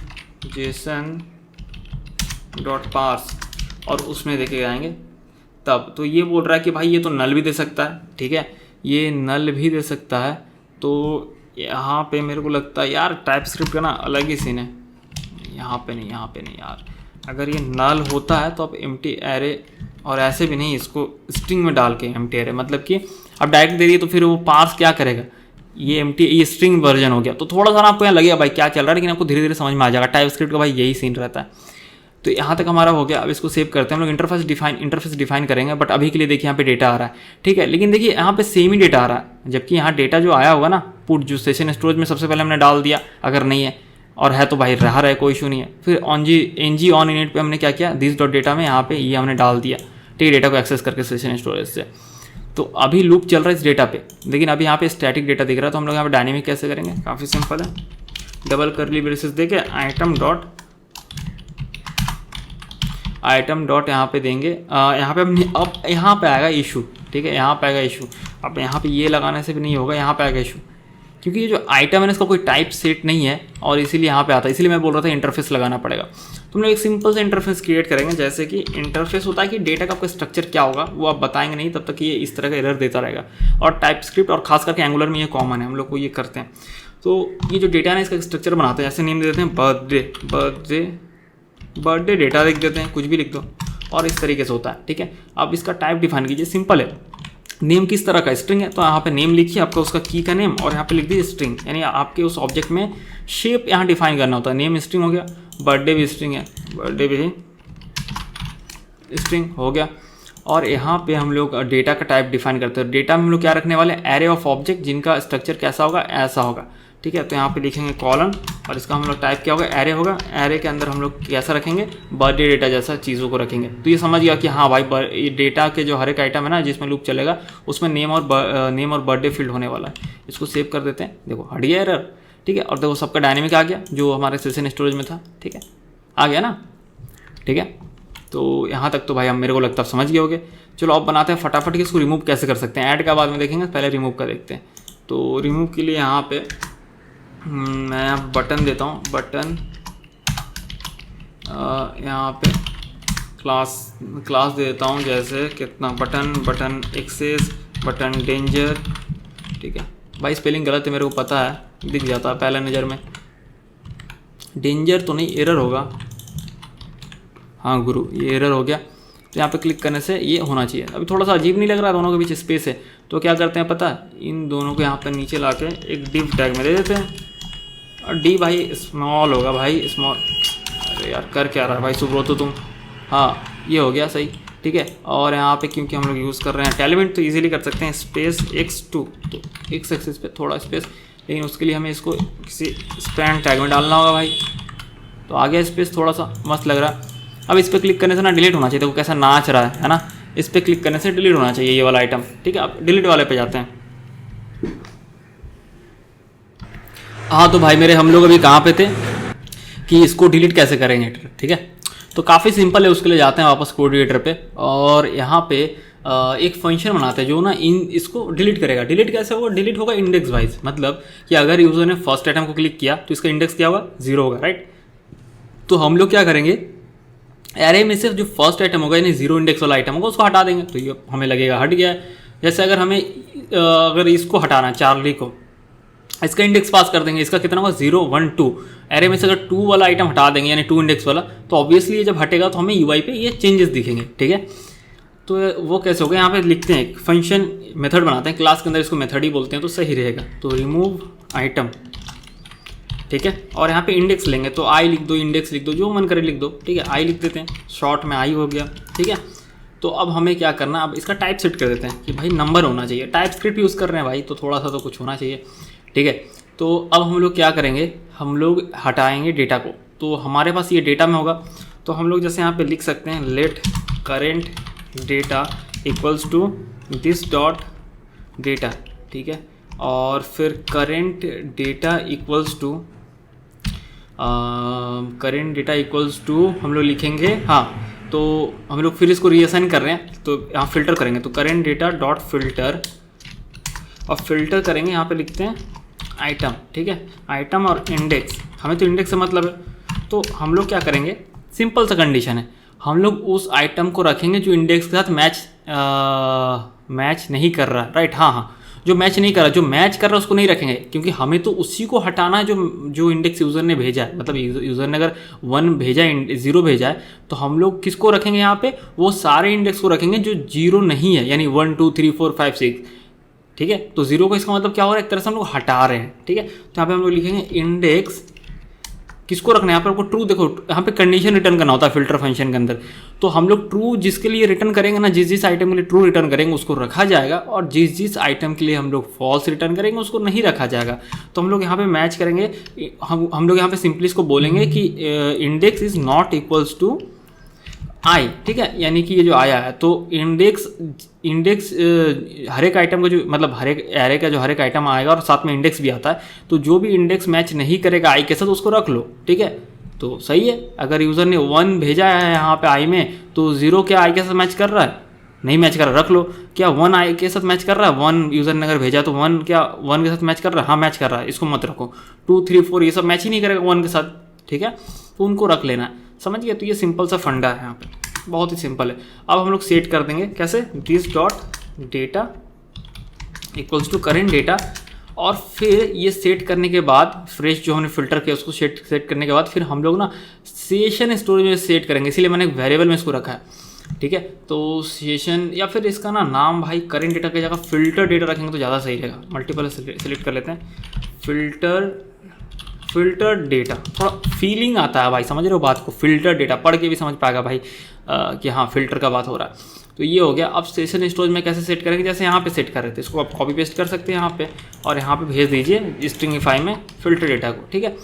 डॉट पार्स, और उसमें देखे जाएंगे तब। तो ये बोल रहा है कि भाई ये तो नल भी दे सकता है, ठीक है, ये नल भी दे सकता है। तो यहाँ पे मेरे को लगता है यार टाइप स्क्रिप्ट का ना अलग ही सीन है, यहाँ पे नहीं यार। अगर ये नल होता है तो आप एम्प्टी एरे, और ऐसे भी नहीं, इसको स्ट्रिंग में डाल के एम्प्टी एरे, मतलब कि अब डायरेक्ट दे दिए तो फिर वो पार्स क्या करेगा, ये स्ट्रिंग वर्जन हो गया। तो थोड़ा सा ना आपको यहाँ लगेगा भाई क्या चल रहा है, लेकिन आपको धीरे धीरे समझ में आ जाएगा। टाइप स्क्रिप्ट का भाई यही सीन रहता है। तो यहाँ तक हमारा हो गया। अब इसको सेव करते हैं हम लोग। इंटरफेस डिफाइन करेंगे, बट अभी के लिए देखिए यहाँ पे डेटा आ रहा है, ठीक है, लेकिन देखिए यहाँ पे सेम ही डेटा आ रहा है, जबकि यहाँ डेटा जो आया होगा ना पुट, जो सेशन स्टोरेज में सबसे पहले हमने डाल दिया, अगर नहीं है और है तो भाई रहा है, कोई इशू नहीं है। फिर एनजी ऑन इनिट पे हमने क्या किया, दिस डॉट डेटा में यहाँ पे ये हमने डाल दिया, ठीक है, डेटा को एक्सेस करके सेशन स्टोरेज से। तो अभी लूप चल रहा है इस डेटा पे, लेकिन अभी यहाँ पे स्टैटिक डेटा दिख रहा है। तो हम लोग यहाँ पे डायनेमिक कैसे करेंगे, काफ़ी सिंपल है, डबल करली ब्रेसेस देके आइटम डॉट यहाँ पे देंगे, यहाँ पे हम अब यहाँ पे आएगा इशू, ठीक है, यहाँ पे आएगा इशू। अब यहाँ पे ये लगाने से भी नहीं होगा, यहाँ पे आएगा इशू, क्योंकि ये जो आइटम है ना इसका कोई टाइप सेट नहीं है, और इसीलिए यहाँ पे आता है। इसीलिए मैं बोल रहा था इंटरफेस लगाना पड़ेगा। तो हम लोग एक सिंपल सा इंटरफेस क्रिएट करेंगे, जैसे कि इंटरफेस होता है कि डेटा का आपका स्ट्रक्चर क्या होगा वो आप बताएंगे नहीं, तब तक ये इस तरह का एरर देता रहेगा। और टाइप स्क्रिप्ट और खास करके एंगुलर में ये कॉमन है, हम लोग को ये करते हैं। तो ये जो डेटा है ना इसका स्ट्रक्चर बनाते हैं, जैसे नेम दे देते हैं बर्थडे डेटा लिख देते हैं, कुछ भी लिख दो, और इस तरीके से होता है, ठीक है। अब इसका टाइप डिफाइन कीजिए, सिंपल है। नेम किस तरह का, स्ट्रिंग है, तो यहाँ पे नेम लिखिए आपका उसका की का नेम, और यहाँ पे लिख दीजिए स्ट्रिंग, यानी आपके उस ऑब्जेक्ट में शेप यहाँ डिफाइन करना होता है। नेम स्ट्रिंग हो गया, बर्थडे भी स्ट्रिंग है, बर्थडे भी स्ट्रिंग हो गया। और यहाँ पे हम लोग डेटा का टाइप डिफाइन करते हैं। डेटा में हम लोग क्या रखने वाले हैं, एरे ऑफ ऑब्जेक्ट, जिनका स्ट्रक्चर कैसा होगा, ऐसा होगा, ठीक है। तो यहाँ पे लिखेंगे कॉलन, और इसका हम लोग टाइप क्या होगा, एरे होगा। एरे के अंदर हम लोग कैसा रखेंगे, बर्थडे डेटा जैसा चीज़ों को रखेंगे। तो ये समझ गया कि हाँ भाई ये डेटा के जो हर एक आइटम है ना जिसमें लूप चलेगा, उसमें नेम और बर्थडे फील्ड होने वाला है। इसको सेव कर देते हैं, देखो हट गया एरर, ठीक है। और देखो सबका डायनेमिक आ गया जो हमारे सेशन स्टोरेज में था, ठीक है, आ गया ना, ठीक है। तो यहाँ तक तो भाई हम मेरे को लगता है समझ गए होगे। चलो अब बनाते हैं फटाफट कि इसको रिमूव कैसे कर सकते हैं। ऐड का बाद में देखेंगे, पहले रिमूव का देखते हैं। तो रिमूव के लिए यहाँ पे मैं बटन देता हूँ, बटन यहाँ पे क्लास दे देता हूँ, जैसे कितना बटन एक्सेस, बटन डेंजर, ठीक है। भाई स्पेलिंग गलत है मेरे को पता है, दिख जाता है पहले नज़र में। डेंजर तो नहीं, एरर होगा, हाँ गुरु ये एरर हो गया। तो यहाँ पे क्लिक करने से ये होना चाहिए। अभी थोड़ा सा अजीब नहीं लग रहा, दोनों के बीच स्पेस है, तो क्या करते हैं पता है, इन दोनों को यहाँ पे नीचे ला के एक डिव टैग में दे देते हैं, और डी भाई स्मॉल होगा, भाई स्मॉल। अरे यार कर क्या रहा है भाई सुब्रतो तुम, हाँ ये हो गया सही, ठीक है। और यहाँ पे क्योंकि हम लोग यूज़ कर रहे हैं टेलीमेंट, तो इजीली कर सकते हैं स्पेस x2, तो x एक्सिस पे थोड़ा स्पेस, लेकिन उसके लिए हमें इसको किसी स्पैन टैग में डालना होगा भाई। तो आ गया स्पेस, थोड़ा सा मस्त लग रहा है। अब इस पर क्लिक करने से ना डिलीट होना चाहिए, देखो कैसा नाच रहा है ना। इस पर क्लिक करने से डिलीट होना चाहिए ये वाला आइटम, ठीक है। अब डिलीट वाले पे जाते हैं। हाँ तो भाई मेरे हम लोग अभी कहाँ पे थे कि इसको डिलीट कैसे करेंगे, ठीक है। तो काफ़ी सिंपल है, उसके लिए जाते हैं वापस कोड एडिटर पे, और यहाँ पे एक फंक्शन बनाते हैं जो ना इसको डिलीट करेगा। डिलीट कैसे होगा, डिलीट होगा इंडेक्स वाइज, मतलब कि अगर यूजर ने फर्स्ट आइटम को क्लिक किया तो इसका इंडेक्स क्या होगा, 0 होगा, राइट। तो हम लोग क्या करेंगे, एरे में से जो फर्स्ट आइटम होगा यानी 0 इंडेक्स वाला आइटम होगा उसको हटा देंगे, तो ये हमें लगेगा हट गया है। जैसे अगर इसको हटाना है, चार्ली को, इसका इंडेक्स पास कर देंगे, इसका कितना होगा 0 1 2। एरे में से अगर 2 वाला आइटम हटा देंगे यानी 2 इंडेक्स वाला, तो ऑब्वियसली ये जब हटेगा तो हमें यूआई पे ये चेंजेस दिखेंगे, ठीक है। तो वो कैसे होगा, यहाँ पे लिखते हैं एक फंक्शन मेथड बनाते हैं, क्लास के अंदर इसको मेथड ही बोलते हैं तो सही रहेगा। तो रिमूव आइटम, ठीक है, और यहाँ पे इंडेक्स लेंगे, तो आई लिख दो, इंडेक्स लिख दो, जो मन करे लिख दो, ठीक है। आई लिख देते हैं, शॉर्ट में आई हो गया, ठीक है। तो अब हमें क्या करना, अब इसका टाइप सेट कर देते हैं कि भाई नंबर होना चाहिए। टाइप स्क्रिप्ट यूज़ कर रहे हैं भाई, तो थोड़ा सा तो कुछ होना चाहिए, ठीक है। तो अब हम लोग क्या करेंगे, हम लोग हटाएंगे डेटा को, तो हमारे पास ये डेटा में होगा। तो हम लोग जैसे यहाँ पे लिख सकते हैं let current data equals to this dot data, ठीक है। और फिर करेंट डेटा इक्वल्स टू हम लोग लिखेंगे, हाँ तो हम लोग फिर इसको रीअसाइन कर रहे हैं, तो यहाँ फिल्टर करेंगे, तो करेंट डेटा डॉट फिल्टर, और फिल्टर करेंगे, यहाँ पे लिखते हैं आइटम, ठीक है, आइटम और इंडेक्स, हमें तो इंडेक्स से मतलब है। तो हम लोग क्या करेंगे, सिंपल सा कंडीशन है, हम लोग उस आइटम को रखेंगे जो इंडेक्स के साथ मैच नहीं कर रहा, राइट, हाँ, जो मैच नहीं कर रहा, जो मैच कर रहा है उसको नहीं रखेंगे, क्योंकि हमें तो उसी को हटाना है जो इंडेक्स यूज़र ने भेजा है। मतलब यूज़र ने अगर 1 भेजा है, 0 भेजा है, तो हम लोग किसको रखेंगे यहाँ पे, वो सारे इंडेक्स को रखेंगे जो 0 नहीं है, यानी 1 2 3 4 5 6, ठीक है। तो 0 को इसका मतलब क्या हो रहा है, एक तरह से हम लोग हटा रहे हैं, ठीक है। तो यहाँ पे हम लोग लिखेंगे इंडेक्स, किसको रखना है यहाँ पर आपको, ट्रू, देखो यहाँ पे कंडीशन रिटर्न करना होता है फिल्टर फंक्शन के अंदर। तो हम लोग ट्रू जिसके लिए रिटर्न करेंगे ना, जिस आइटम के लिए ट्रू रिटर्न करेंगे उसको रखा जाएगा, और जिस आइटम के लिए हम लोग फॉल्स रिटर्न करेंगे उसको नहीं रखा जाएगा। तो हम लोग यहाँ पे मैच करेंगे, हम लोग यहाँ पे सिंपली इसको बोलेंगे कि index is not equals to I, ठीक है, यानी कि ये जो आया है, तो इंडेक्स हर एक आइटम का जो, मतलब हर एक एरे का जो हर एक आइटम आएगा और साथ में इंडेक्स भी आता है, तो जो भी इंडेक्स मैच नहीं करेगा आई के साथ उसको रख लो, ठीक है। तो सही है, अगर यूज़र ने 1 भेजा है यहाँ पे आई में, तो 0 क्या आई के साथ मैच कर रहा है, नहीं मैच कर रहा, रख लो। क्या 1 आई के साथ मैच कर रहा है, 1 यूज़र ने अगर भेजा तो 1 क्या 1 के साथ मैच कर रहा है, हाँ मैच कर रहा है, इसको मत रखो। 2 3 4 ये सब मैच ही नहीं करेगा 1 के साथ, ठीक है, तो उनको रख लेना है, समझ गए। तो ये सिंपल सा फंडा है यहाँ पे, बहुत ही सिंपल है। अब हम लोग सेट कर देंगे कैसे, this dot data equals to current data, और फिर ये सेट करने के बाद फ्रेश जो हमने फिल्टर किया उसको सेट करने के बाद फिर हम लोग ना सेशन स्टोरेज में सेट करेंगे, इसीलिए मैंने एक वेरिएबल में इसको रखा है, ठीक है। तो सेशन, या फिर इसका ना नाम भाई करेंट डेटा की जगह फिल्टर डेटा रखेंगे तो ज़्यादा सही रहेगा। मल्टीपल सेलेक्ट कर लेते हैं, फिल्टर डेटा, थोड़ा फीलिंग आता है भाई, समझ रहे हो बात को, फिल्टर डेटा पढ़ के भी समझ पाएगा भाई कि हाँ फिल्टर का बात हो रहा है। तो ये हो गया। अब सेशन स्टोरेज में कैसे सेट करेंगे, जैसे यहाँ पे सेट कर रहे थे, इसको आप कॉपी पेस्ट कर सकते हैं यहाँ पे, और यहाँ पे भेज दीजिए स्ट्रिंगिफाई में फिल्टर डेटा को, ठीक है।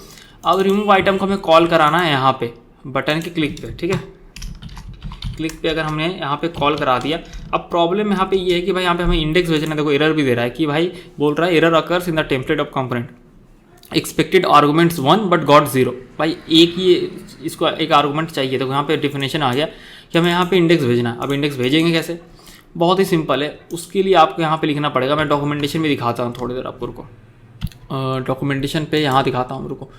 अब रिमूव आइटम को हमें कॉल कराना है यहाँ पे बटन के क्लिक पे, ठीक है, क्लिक पे अगर हमने यहाँ पे कॉल करा दिया। अब प्रॉब्लम यहाँ पे ये है कि भाई यहाँ पे हमें इंडेक्स भेजना है, देखो एरर भी दे रहा है कि भाई बोल रहा है error occurs in the template of component, expected arguments 1 but got 0। भाई एक ये इसको एक आर्गूमेंट चाहिए, तो यहाँ पे डिफिनेशन आ गया कि हमें यहाँ पे इंडेक्स भेजना है। अब इंडेक्स भेजेंगे कैसे, बहुत ही सिंपल है, उसके लिए आपको यहाँ पे लिखना पड़ेगा। मैं डॉक्यूमेंटेशन में दिखाता हूँ थोड़ी देर आपको, रुको, डॉक्यूमेंटेशन पे यहाँ दिखाता हूँ, रुको,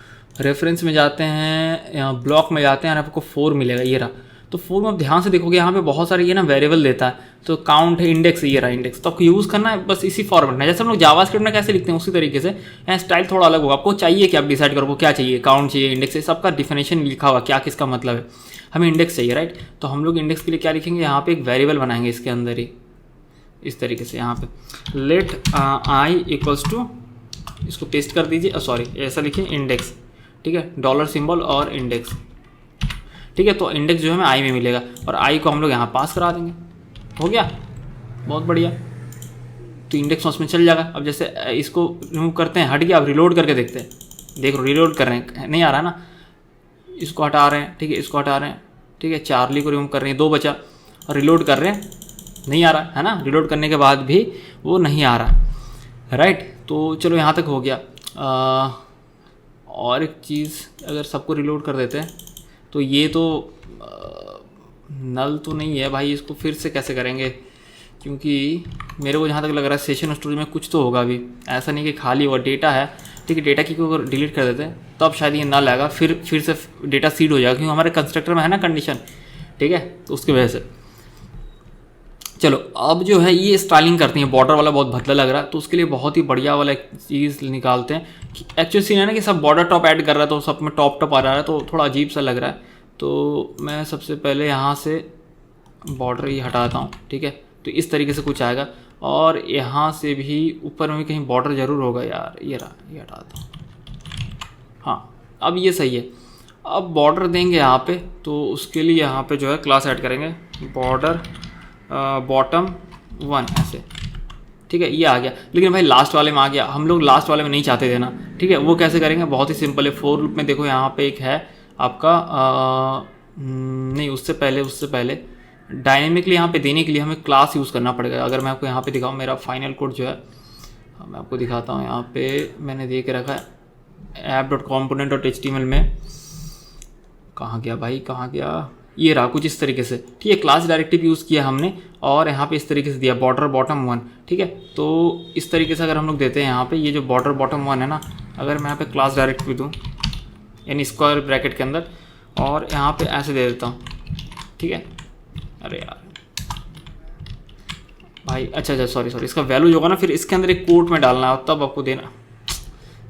रेफरेंस में जाते हैं, यहाँ ब्लॉक में जाते हैं, और आपको 4 मिलेगा, ये रहा। तो 4 में आप ध्यान से देखोगे यहाँ पे बहुत सारे ये ना वेरिएबल देता है, तो काउंट है, इंडेक्स, ये रहा इंडेक्स। तो आपको यूज़ करना है बस इसी फॉर्मेट में, जैसे हम लोग जावास्क्रिप्ट में कैसे लिखते हैं उसी तरीके से। यहाँ स्टाइल थोड़ा अलग होगा, आपको चाहिए कि आप डिसाइड करो क्या चाहिए, काउंट चाहिए, इंडेक्स चाहिए, सबका डिफिनेशन लिखा हुआ क्या किसका मतलब है। हमें इंडेक्स चाहिए, राइट। तो हम लोग इंडेक्स के लिए क्या लिखेंगे, यहाँ पे एक वेरिएबल बनाएंगे इसके अंदर ही, इस तरीके से यहाँ पे लेट आई इक्वल्स टू, इसको पेस्ट कर दीजिए, सॉरी ऐसा लिखिए इंडेक्स, ठीक है, डॉलर सिंबल और इंडेक्स, ठीक है। तो इंडेक्स जो है हमें आई में मिलेगा, और आई को हम लोग यहाँ पास करा देंगे, हो गया, बहुत बढ़िया। तो इंडेक्स उसमें चल जाएगा। अब जैसे इसको रिमूव करते हैं, हट गया, अब रिलोड करके देखते हैं, देखो रिलोड कर रहे हैं, नहीं आ रहा ना, इसको हटा रहे हैं, ठीक है, इसको हटा रहे हैं, ठीक है, चार्ली को रिमूव कर रहे हैं, 2 बचा, और रिलोड कर रहे हैं, नहीं आ रहा है ना, रिलोड करने के बाद भी वो नहीं आ रहा, राइट। तो चलो यहाँ तक हो गया। और एक चीज़, अगर सबको रिलोड कर देते हैं तो ये तो नल तो नहीं है भाई, इसको फिर से कैसे करेंगे, क्योंकि मेरे को जहाँ तक लग रहा है सेशन स्टोरेज में कुछ तो होगा अभी, ऐसा नहीं कि खाली हुआ डेटा है, ठीक है। डेटा की को अगर डिलीट कर देते हैं तो अब शायद ये नल आएगा, फिर से डेटा सीड हो जाएगा, क्योंकि हमारे कंस्ट्रक्टर में है ना कंडीशन, ठीक है, तो उसकी वजह से। चलो अब जो है ये स्टाइलिंग करती हैं, बॉर्डर वाला बहुत भद्दा लग रहा है, तो उसके लिए बहुत ही बढ़िया वाला एक चीज़ निकालते हैं कि एक्चुअली सीन है ना कि सब बॉर्डर टॉप ऐड कर रहा है, तो सब में टॉप आ रहा है, तो थोड़ा अजीब सा लग रहा है। तो मैं सबसे पहले यहाँ से बॉर्डर ही हटाता हूँ, ठीक है, तो इस तरीके से कुछ आएगा, और यहाँ से भी ऊपर में भी कहीं बॉर्डर ज़रूर होगा यार, ये रहा, ये हटाता हूँ, हाँ अब ये सही है। अब बॉर्डर देंगे यहाँ पे, तो उसके लिए यहाँ पे जो है क्लास ऐड करेंगे, बॉर्डर बॉटम 1 ऐसे, ठीक है, ये आ गया। लेकिन भाई लास्ट वाले में आ गया, हम लोग लास्ट वाले में नहीं चाहते थे ना, ठीक है। वो कैसे करेंगे, बहुत ही सिंपल है। फॉर लूप में देखो यहाँ पे एक है आपका नहीं, उससे पहले डायनेमिकली यहाँ पे देने के लिए हमें क्लास यूज़ करना पड़ेगा। अगर मैं आपको यहाँ पे दिखाऊँ, मेरा फाइनल कोड जो है मैं आपको दिखाता हूँ, यहाँ पे मैंने दे के रखा है app.component.html में, कहाँ गया भाई, कहाँ गया, ये रहा कुछ इस तरीके से, ठीक है। क्लास डायरेक्टिव यूज़ किया हमने और यहाँ पे इस तरीके से दिया बॉर्डर बॉटम 1, ठीक है। तो इस तरीके से अगर हम लोग देते हैं यहाँ पे, ये जो बॉर्डर बॉटम 1 है ना, अगर मैं यहाँ पे क्लास डायरेक्टिव दूँ यानी स्क्वायर ब्रैकेट के अंदर और यहाँ पे ऐसे दे देता हूँ, ठीक है। अरे यार भाई, अच्छा सॉरी, इसका वैल्यू जो होगा ना फिर इसके अंदर एक कोट में डालना है तब आपको देना,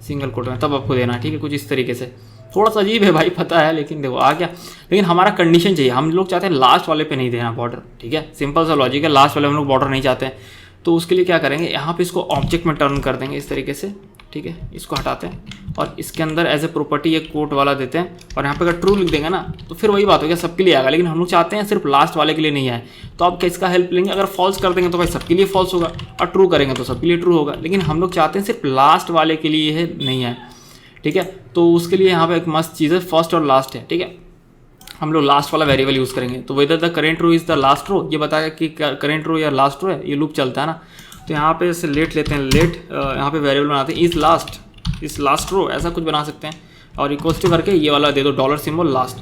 सिंगल कोट में तब आपको देना है, ठीक है। कुछ इस तरीके से, थोड़ा सा अजीब है भाई पता है, लेकिन देखो आ गया। लेकिन हमारा कंडीशन चाहिए, हम लोग चाहते हैं लास्ट वाले पे नहीं देना बॉर्डर, ठीक है। सिंपल सा लॉजिक है, लास्ट वाले हम लोग बॉर्डर नहीं चाहते हैं। तो उसके लिए क्या करेंगे, यहाँ पे इसको ऑब्जेक्ट में टर्न कर देंगे इस तरीके से, ठीक है। इसको हटाते हैं और इसके अंदर एज ए प्रॉपर्टी एक कोट वाला देते हैं और यहाँ पे अगर ट्रू लिख देंगे ना तो फिर वही बात हो गया, सबके लिए आएगा। लेकिन हम लोग चाहते हैं सिर्फ लास्ट वाले के लिए नहीं आए, तो आप किसका हेल्प लेंगे, अगर फॉल्स कर देंगे तो भाई सबके लिए फॉल्स होगा और ट्रू करेंगे तो सबके लिए ट्रू होगा। लेकिन हम लोग चाहते हैं सिर्फ लास्ट वाले के लिए है नहीं आए, ठीक है। तो उसके लिए यहाँ पे एक मस्त चीज़ है, फर्स्ट और लास्ट है, ठीक है। हम लोग लास्ट वाला वेरिएबल यूज़ करेंगे। तो whether the current row is the last row, ये बताएगा कि करेंट रो या लास्ट रो है, ये लूप चलता है ना। तो यहाँ पे इसे लेट लेते हैं, लेट यहाँ पे वेरिएबल बनाते हैं इज़ लास्ट रो, ऐसा कुछ बना सकते हैं और इक्वल्स टू करके ये वाला दे दो डॉलर सिंबल लास्ट।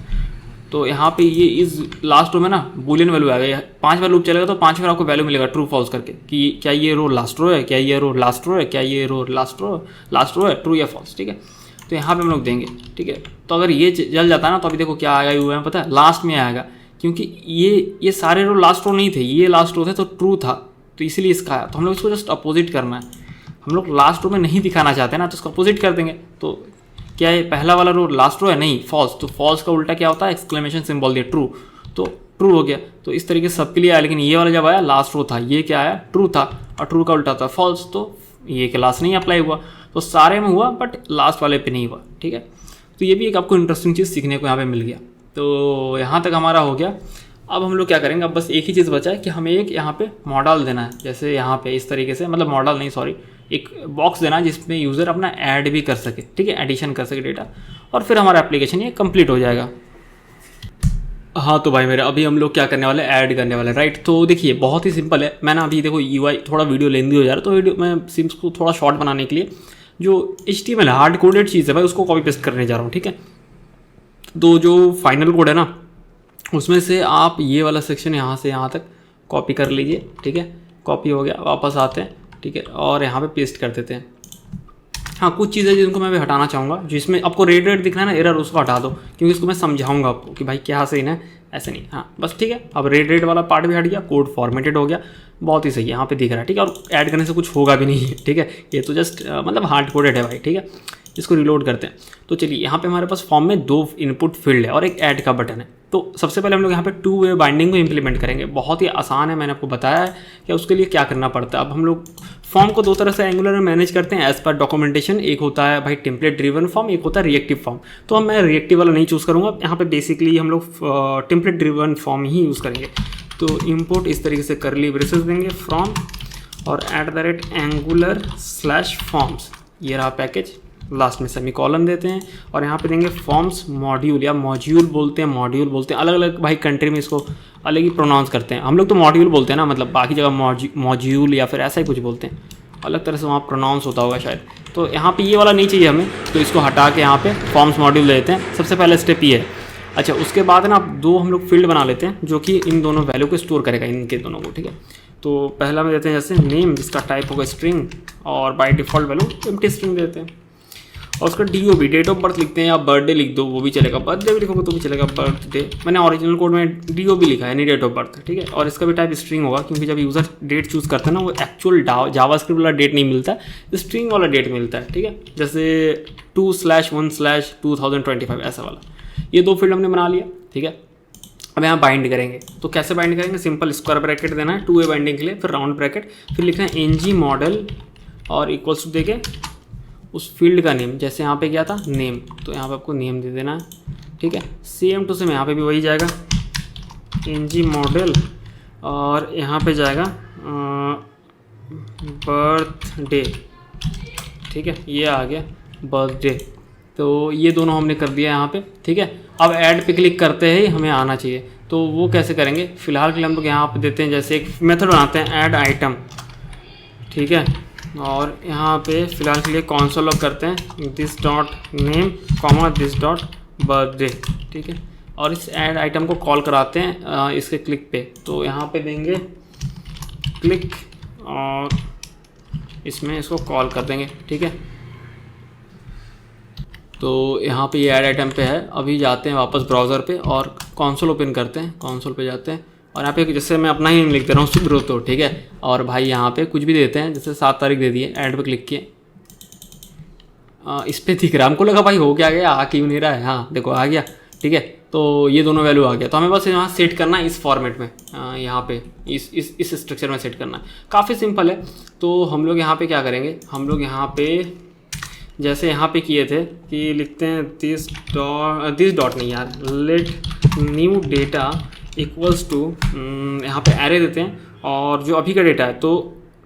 तो यहाँ पे ये इज़ लास्ट रो में ना बूलियन वैल्यू आएगा, 5 बार लूप चलेगा तो 5 बार आपको वैल्यू मिलेगा ट्रू फॉल्स करके कि क्या ये रो लास्ट रो है, क्या ये रो लास्ट रो है, क्या ये रो लास्ट रो है, ट्रू या फॉल्स, ठीक है। तो यहाँ पे हम लोग देंगे, ठीक है। तो अगर ये जल जाता है ना तो अभी देखो क्या आएगा, हुआ है पता है, लास्ट में आएगा, क्योंकि ये सारे रो लास्ट रो नहीं थे, ये लास्ट रो थे तो ट्रू था, तो इसीलिए इसका आया। तो हम लोग इसको जस्ट अपोजिट करना है, हम लोग लास्ट रो में नहीं दिखाना चाहते ना, तो इसको अपोजिट कर देंगे। तो क्या है, पहला वाला रो लास्ट रो है, नहीं फॉल्स, तो फॉल्स का उल्टा क्या होता है, एक्सक्लेमेशन सिंबल दिया ट्रू, तो ट्रू हो गया। तो इस तरीके से सबके लिए आया। लेकिन ये वाला जब आया लास्ट रो था, ये क्या आया, ट्रू था, और ट्रू का उल्टा था फॉल्स, तो ये क्लास नहीं अप्लाई हुआ। तो सारे में हुआ बट लास्ट वाले पे नहीं हुआ, ठीक है। तो ये भी एक आपको इंटरेस्टिंग चीज़ सीखने को यहाँ पे मिल गया। तो यहाँ तक हमारा हो गया। अब हम लोग क्या करेंगे, अब बस एक ही चीज़ बचा है कि हमें एक यहाँ पे मॉडल देना है, जैसे यहाँ पे इस तरीके से, मतलब मॉडल नहीं सॉरी, एक बॉक्स देना है जिसमें यूज़र अपना ऐड भी कर सके, ठीक है, एडिशन कर सके डेटा, और फिर हमारा एप्लीकेशन ये कंप्लीट हो जाएगा। हाँ तो भाई मेरे अभी हम लोग क्या करने वाले, ऐड करने वाले, राइट। तो देखिए बहुत ही सिंपल है। मैं ना अभी देखो UI थोड़ा वीडियो लेंदी हो जा रहा है, तो वीडियो मैं सिम्स को थोड़ा शॉर्ट बनाने के लिए जो HTML हार्ड कोडेड चीज़ है भाई उसको कॉपी पेस्ट करने जा रहा हूँ, ठीक है। तो जो फाइनल कोड है ना उसमें से आप ये वाला सेक्शन यहाँ से यहाँ तक कॉपी कर लीजिए, ठीक है। कॉपी हो गया, वापस आते हैं, ठीक है, और यहाँ पे पेस्ट कर देते हैं। हाँ कुछ चीज़ें जिनको मैं भी हटाना चाहूँगा, जिसमें आपको रेड दिख रहा है ना एरर, उसको हटा दो, क्योंकि इसको मैं समझाऊंगा आपको कि भाई क्या सही है ऐसे नहीं। हाँ बस ठीक है, अब रेड वाला पार्ट भी हट गया, कोड फॉर्मेटेड हो गया, बहुत ही सही है, यहाँ पे दिख रहा है, ठीक है। और ऐड करने से कुछ होगा भी नहीं है, ठीक है, ये तो जस्ट मतलब हार्ड कोडेड है भाई, ठीक है। इसको रिलोड करते हैं। तो चलिए यहाँ पे हमारे पास फॉर्म में 2 इनपुट फील्ड है और एक ऐड का बटन है। तो सबसे पहले हम लोग यहाँ पे 2 वे बाइंडिंग को इंप्लीमेंट करेंगे। बहुत ही आसान है, मैंने आपको बताया है कि उसके लिए क्या करना पड़ता है। अब हम लोग फॉर्म को 2 तरह से एंगुलर में मैनेज करते हैं एज पर डॉक्यूमेंटेशन। एक होता है भाई टेम्पलेट ड्रिवन फॉर्म, एक होता है रिएक्टिव फॉर्म। तो मैं रिएक्टिव वाला नहीं चूज़ करूँगा, यहाँ पे बेसिकली हम लोग टेम्पलेट ड्रिवन फॉर्म ही यूज़ करेंगे। तो इम्पोर्ट इस तरीके से करली ब्रेसेस देंगे फ्रॉम और @angular/forms, ये रहा पैकेज, लास्ट में सेमीकोलन देते हैं और यहाँ पे देंगे फॉर्म्स मॉड्यूल या मॉड्यूल बोलते हैं, मॉड्यूल बोलते हैं, अलग अलग भाई कंट्री में इसको अलग ही प्रोनाउंस करते हैं। हम लोग तो मॉड्यूल बोलते हैं ना, मतलब बाकी जगह मॉड्यूल या फिर ऐसा ही कुछ बोलते हैं, अलग तरह से वहाँ प्रोनाउंस होता होगा शायद। तो यहाँ पे ये वाला नहीं चाहिए हमें, तो इसको हटा के यहाँ पे फॉर्म्स मॉड्यूल देते हैं। सबसे पहले स्टेप ये है। अच्छा उसके बाद ना 2 हम लोग फील्ड बना लेते हैं जो कि इन दोनों वैल्यू को स्टोर करेगा, इनके दोनों को, ठीक है। तो पहला में देते हैं जैसे नेम, जिसका टाइप होगा स्ट्रिंग और by default value empty string देते हैं। और उसका DOB डेट ऑफ बर्थ लिखते हैं या बर्थडे लिख दो वो भी चलेगा, बर्थडे भी लिखोगे तो भी चलेगा, बर्थडे। मैंने ओरिजिनल कोड में DOB लिखा है, यानी डेट ऑफ बर्थ, ठीक है। और इसका भी टाइप स्ट्रिंग होगा, क्योंकि जब यूज़र डेट चूज़ करता है ना वो एक्चुअल जावास्क्रिप्ट वाला डेट नहीं मिलता है, स्ट्रिंग वाला डेट मिलता है, ठीक है। जैसे 2/1/2025 ऐसा वाला। ये 2 फील्ड हमने बना लिया, ठीक है। अब यहाँ बाइंड करेंगे, तो कैसे बाइंड करेंगे, सिंपल स्क्वायर ब्रैकेट देना है 2 वे बाइंडिंग के लिए, फिर राउंड ब्रैकेट, फिर लिखना है ng मॉडल और इक्वल्स टू देके उस फील्ड का नेम, जैसे यहाँ पे क्या था नेम, तो यहाँ पे आपको नेम दे देना है, ठीक है। सेम टू सेम यहाँ पे भी वही जाएगा ng मॉडल और यहाँ पे जाएगा बर्थडे, ठीक है, ये आ गया बर्थडे। तो ये दोनों हमने कर दिया यहाँ पे, ठीक है। अब ऐड पे क्लिक करते ही हमें आना चाहिए, तो वो कैसे करेंगे, फिलहाल के लिए हम लोग यहाँ पे देते हैं जैसे एक मेथड बनाते हैं ऐड आइटम, ठीक है। और यहाँ पे फिलहाल के लिए कंसोल लॉग करते हैं this dot name comma this dot birthday, ठीक है। और इस ऐड आइटम को कॉल कराते हैं इसके क्लिक पे। तो यहाँ पे देंगे क्लिक और इसमें इसको कॉल कर देंगे, ठीक है। तो यहाँ पे ये ऐड आइटम पे है। अभी जाते हैं वापस ब्राउज़र पे और कंसोल ओपन करते हैं, कंसोल पे जाते हैं और यहाँ पे जैसे मैं अपना ही लिख दे रहा हूँ सुब्रतो, ठीक है। और भाई यहाँ पे कुछ भी देते हैं, जैसे 7 तारीख दे दिए, ऐड पे क्लिक किए, इस पर दिख रहा है, हमको लगा भाई हो क्या गया, आ क्यों नहीं रहा है, हाँ देखो आ गया, ठीक है। तो ये दोनों वैल्यू आ गया। तो हमें बस यहाँ सेट करना है इस फॉर्मेट में, यहाँ पे इस स्ट्रक्चर में सेट करना है, काफ़ी सिंपल है। तो हम लोग यहाँ पे क्या करेंगे, हम लोग यहाँ पे जैसे यहाँ पे किए थे कि लिखते हैं दिस डॉट नहीं यार, let new data equals to, यहाँ पे एरे देते हैं और जो अभी का डेटा है तो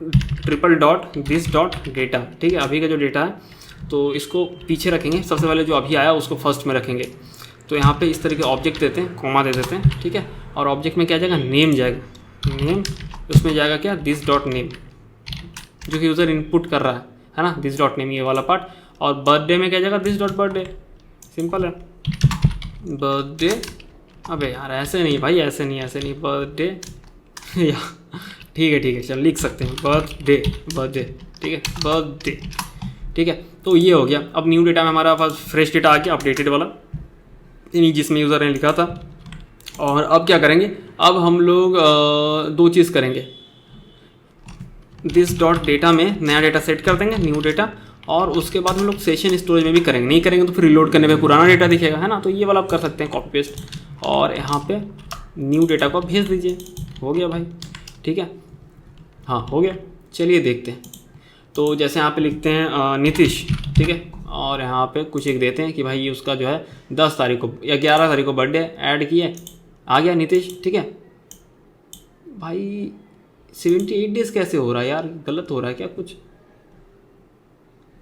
triple dot this dot data, ठीक है। अभी का जो डेटा है तो इसको पीछे रखेंगे, सबसे पहले जो अभी आया उसको फर्स्ट में रखेंगे। तो यहाँ पे इस तरीके ऑब्जेक्ट देते हैं, कॉमा दे देते हैं, ठीक है। और ऑब्जेक्ट में क्या जाएगा, नेम जाएगा, नेम, उसमें जाएगा क्या, दिस डॉट नेम, जो कि यूज़र इनपुट कर रहा है ना, दिस डॉट नेम ये वाला पार्ट। और बर्थडे में क्या जाएगा, दिस डॉट बर्थडे, सिंपल है, बर्थडे। अबे यार ऐसे नहीं भाई, ऐसे नहीं बर्थडे ठीक है चल लिख सकते हैं बर्थडे, ठीक है, बर्थडे, ठीक है। तो ये हो गया। अब न्यू डेटा में हमारा पास फ्रेश डेटा आ गया, अपडेटेड वाला, यानी जिसमें यूज़र ने लिखा था। और अब क्या करेंगे, अब हम लोग 2 चीज़ करेंगे, दिस डॉट डेटा में नया डेटा सेट कर देंगे, न्यू डेटा, और उसके बाद हम लोग सेशन स्टोरेज में भी करेंगे। नहीं करेंगे तो फिर रिलोड करने पे पुराना डेटा दिखेगा, है ना। तो ये वाला आप कर सकते हैं, कॉपी पेस्ट, और यहाँ पे न्यू डेटा को भेज दीजिए। हो गया भाई, ठीक है, हाँ हो गया। चलिए देखते हैं। तो जैसे यहाँ पे लिखते हैं नीतीश, ठीक है, और यहाँ पे कुछ एक देते हैं कि भाई ये उसका जो है 10 तारीख को या 11 तारीख को बर्थडे ऐड किए, आ गया नीतीश, ठीक है। भाई 78 डेज़ कैसे हो रहा है यार, गलत हो रहा है क्या कुछ,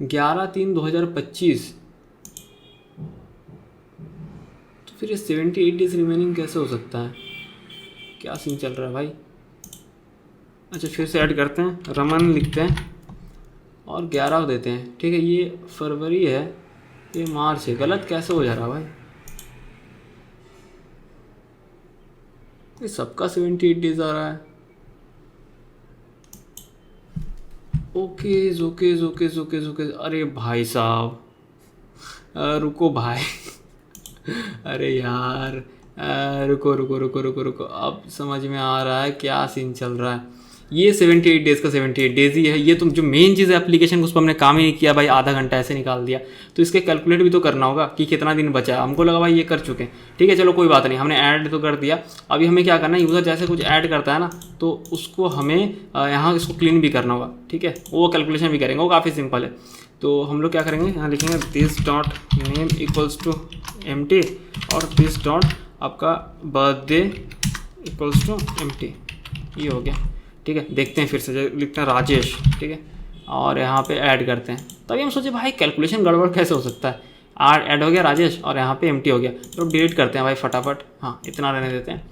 11/3/2025, तो फिर ये 78 डेज़ रिमेनिंग कैसे हो सकता है, क्या सीन चल रहा है भाई। अच्छा फिर से ऐड करते हैं, रमन लिखते हैं और 11 देते हैं, ठीक है। ये फरवरी है, ये मार्च है, गलत कैसे हो जा रहा है भाई, ये सबका 78 डेज आ रहा है। ओके, अरे भाई साहब रुको भाई अरे यार रुको, अब समझ में आ रहा है क्या सीन चल रहा है। ये 78 डेज़ का 78 डेज़ ही है। ये तुम जो मेन चीज़ है एप्लीकेशन, उस पर हमने काम ही नहीं किया भाई, आधा घंटा ऐसे निकाल दिया। तो इसके कैलकुलेट भी तो करना होगा कि कितना दिन बचा है। हमको लगा भाई ये कर चुके हैं, ठीक है, चलो कोई बात नहीं, हमने ऐड तो कर दिया। अभी हमें क्या करना है, यूज़र जैसे कुछ ऐड करता है ना, तो उसको हमें यहाँ इसको क्लीन भी करना होगा, ठीक है, वो कैलकुलेशन भी करेंगे, वो काफ़ी सिंपल है। तो हम लोग क्या करेंगे, यहाँ लिखेंगे this dot name equals to empty और दिस डॉट आपका बर्थडे इक्वल्स टू एम्प्टी, ये हो गया, ठीक है। देखते हैं फिर से, लिखते हैं राजेश, ठीक है, और यहाँ पे ऐड करते हैं। तभी हम सोचे भाई कैलकुलेशन गड़बड़ कैसे हो सकता है, ऐड हो गया राजेश और यहाँ पे एम्प्टी हो गया। तो डिलीट करते हैं भाई फटाफट, हाँ इतना रहने देते हैं,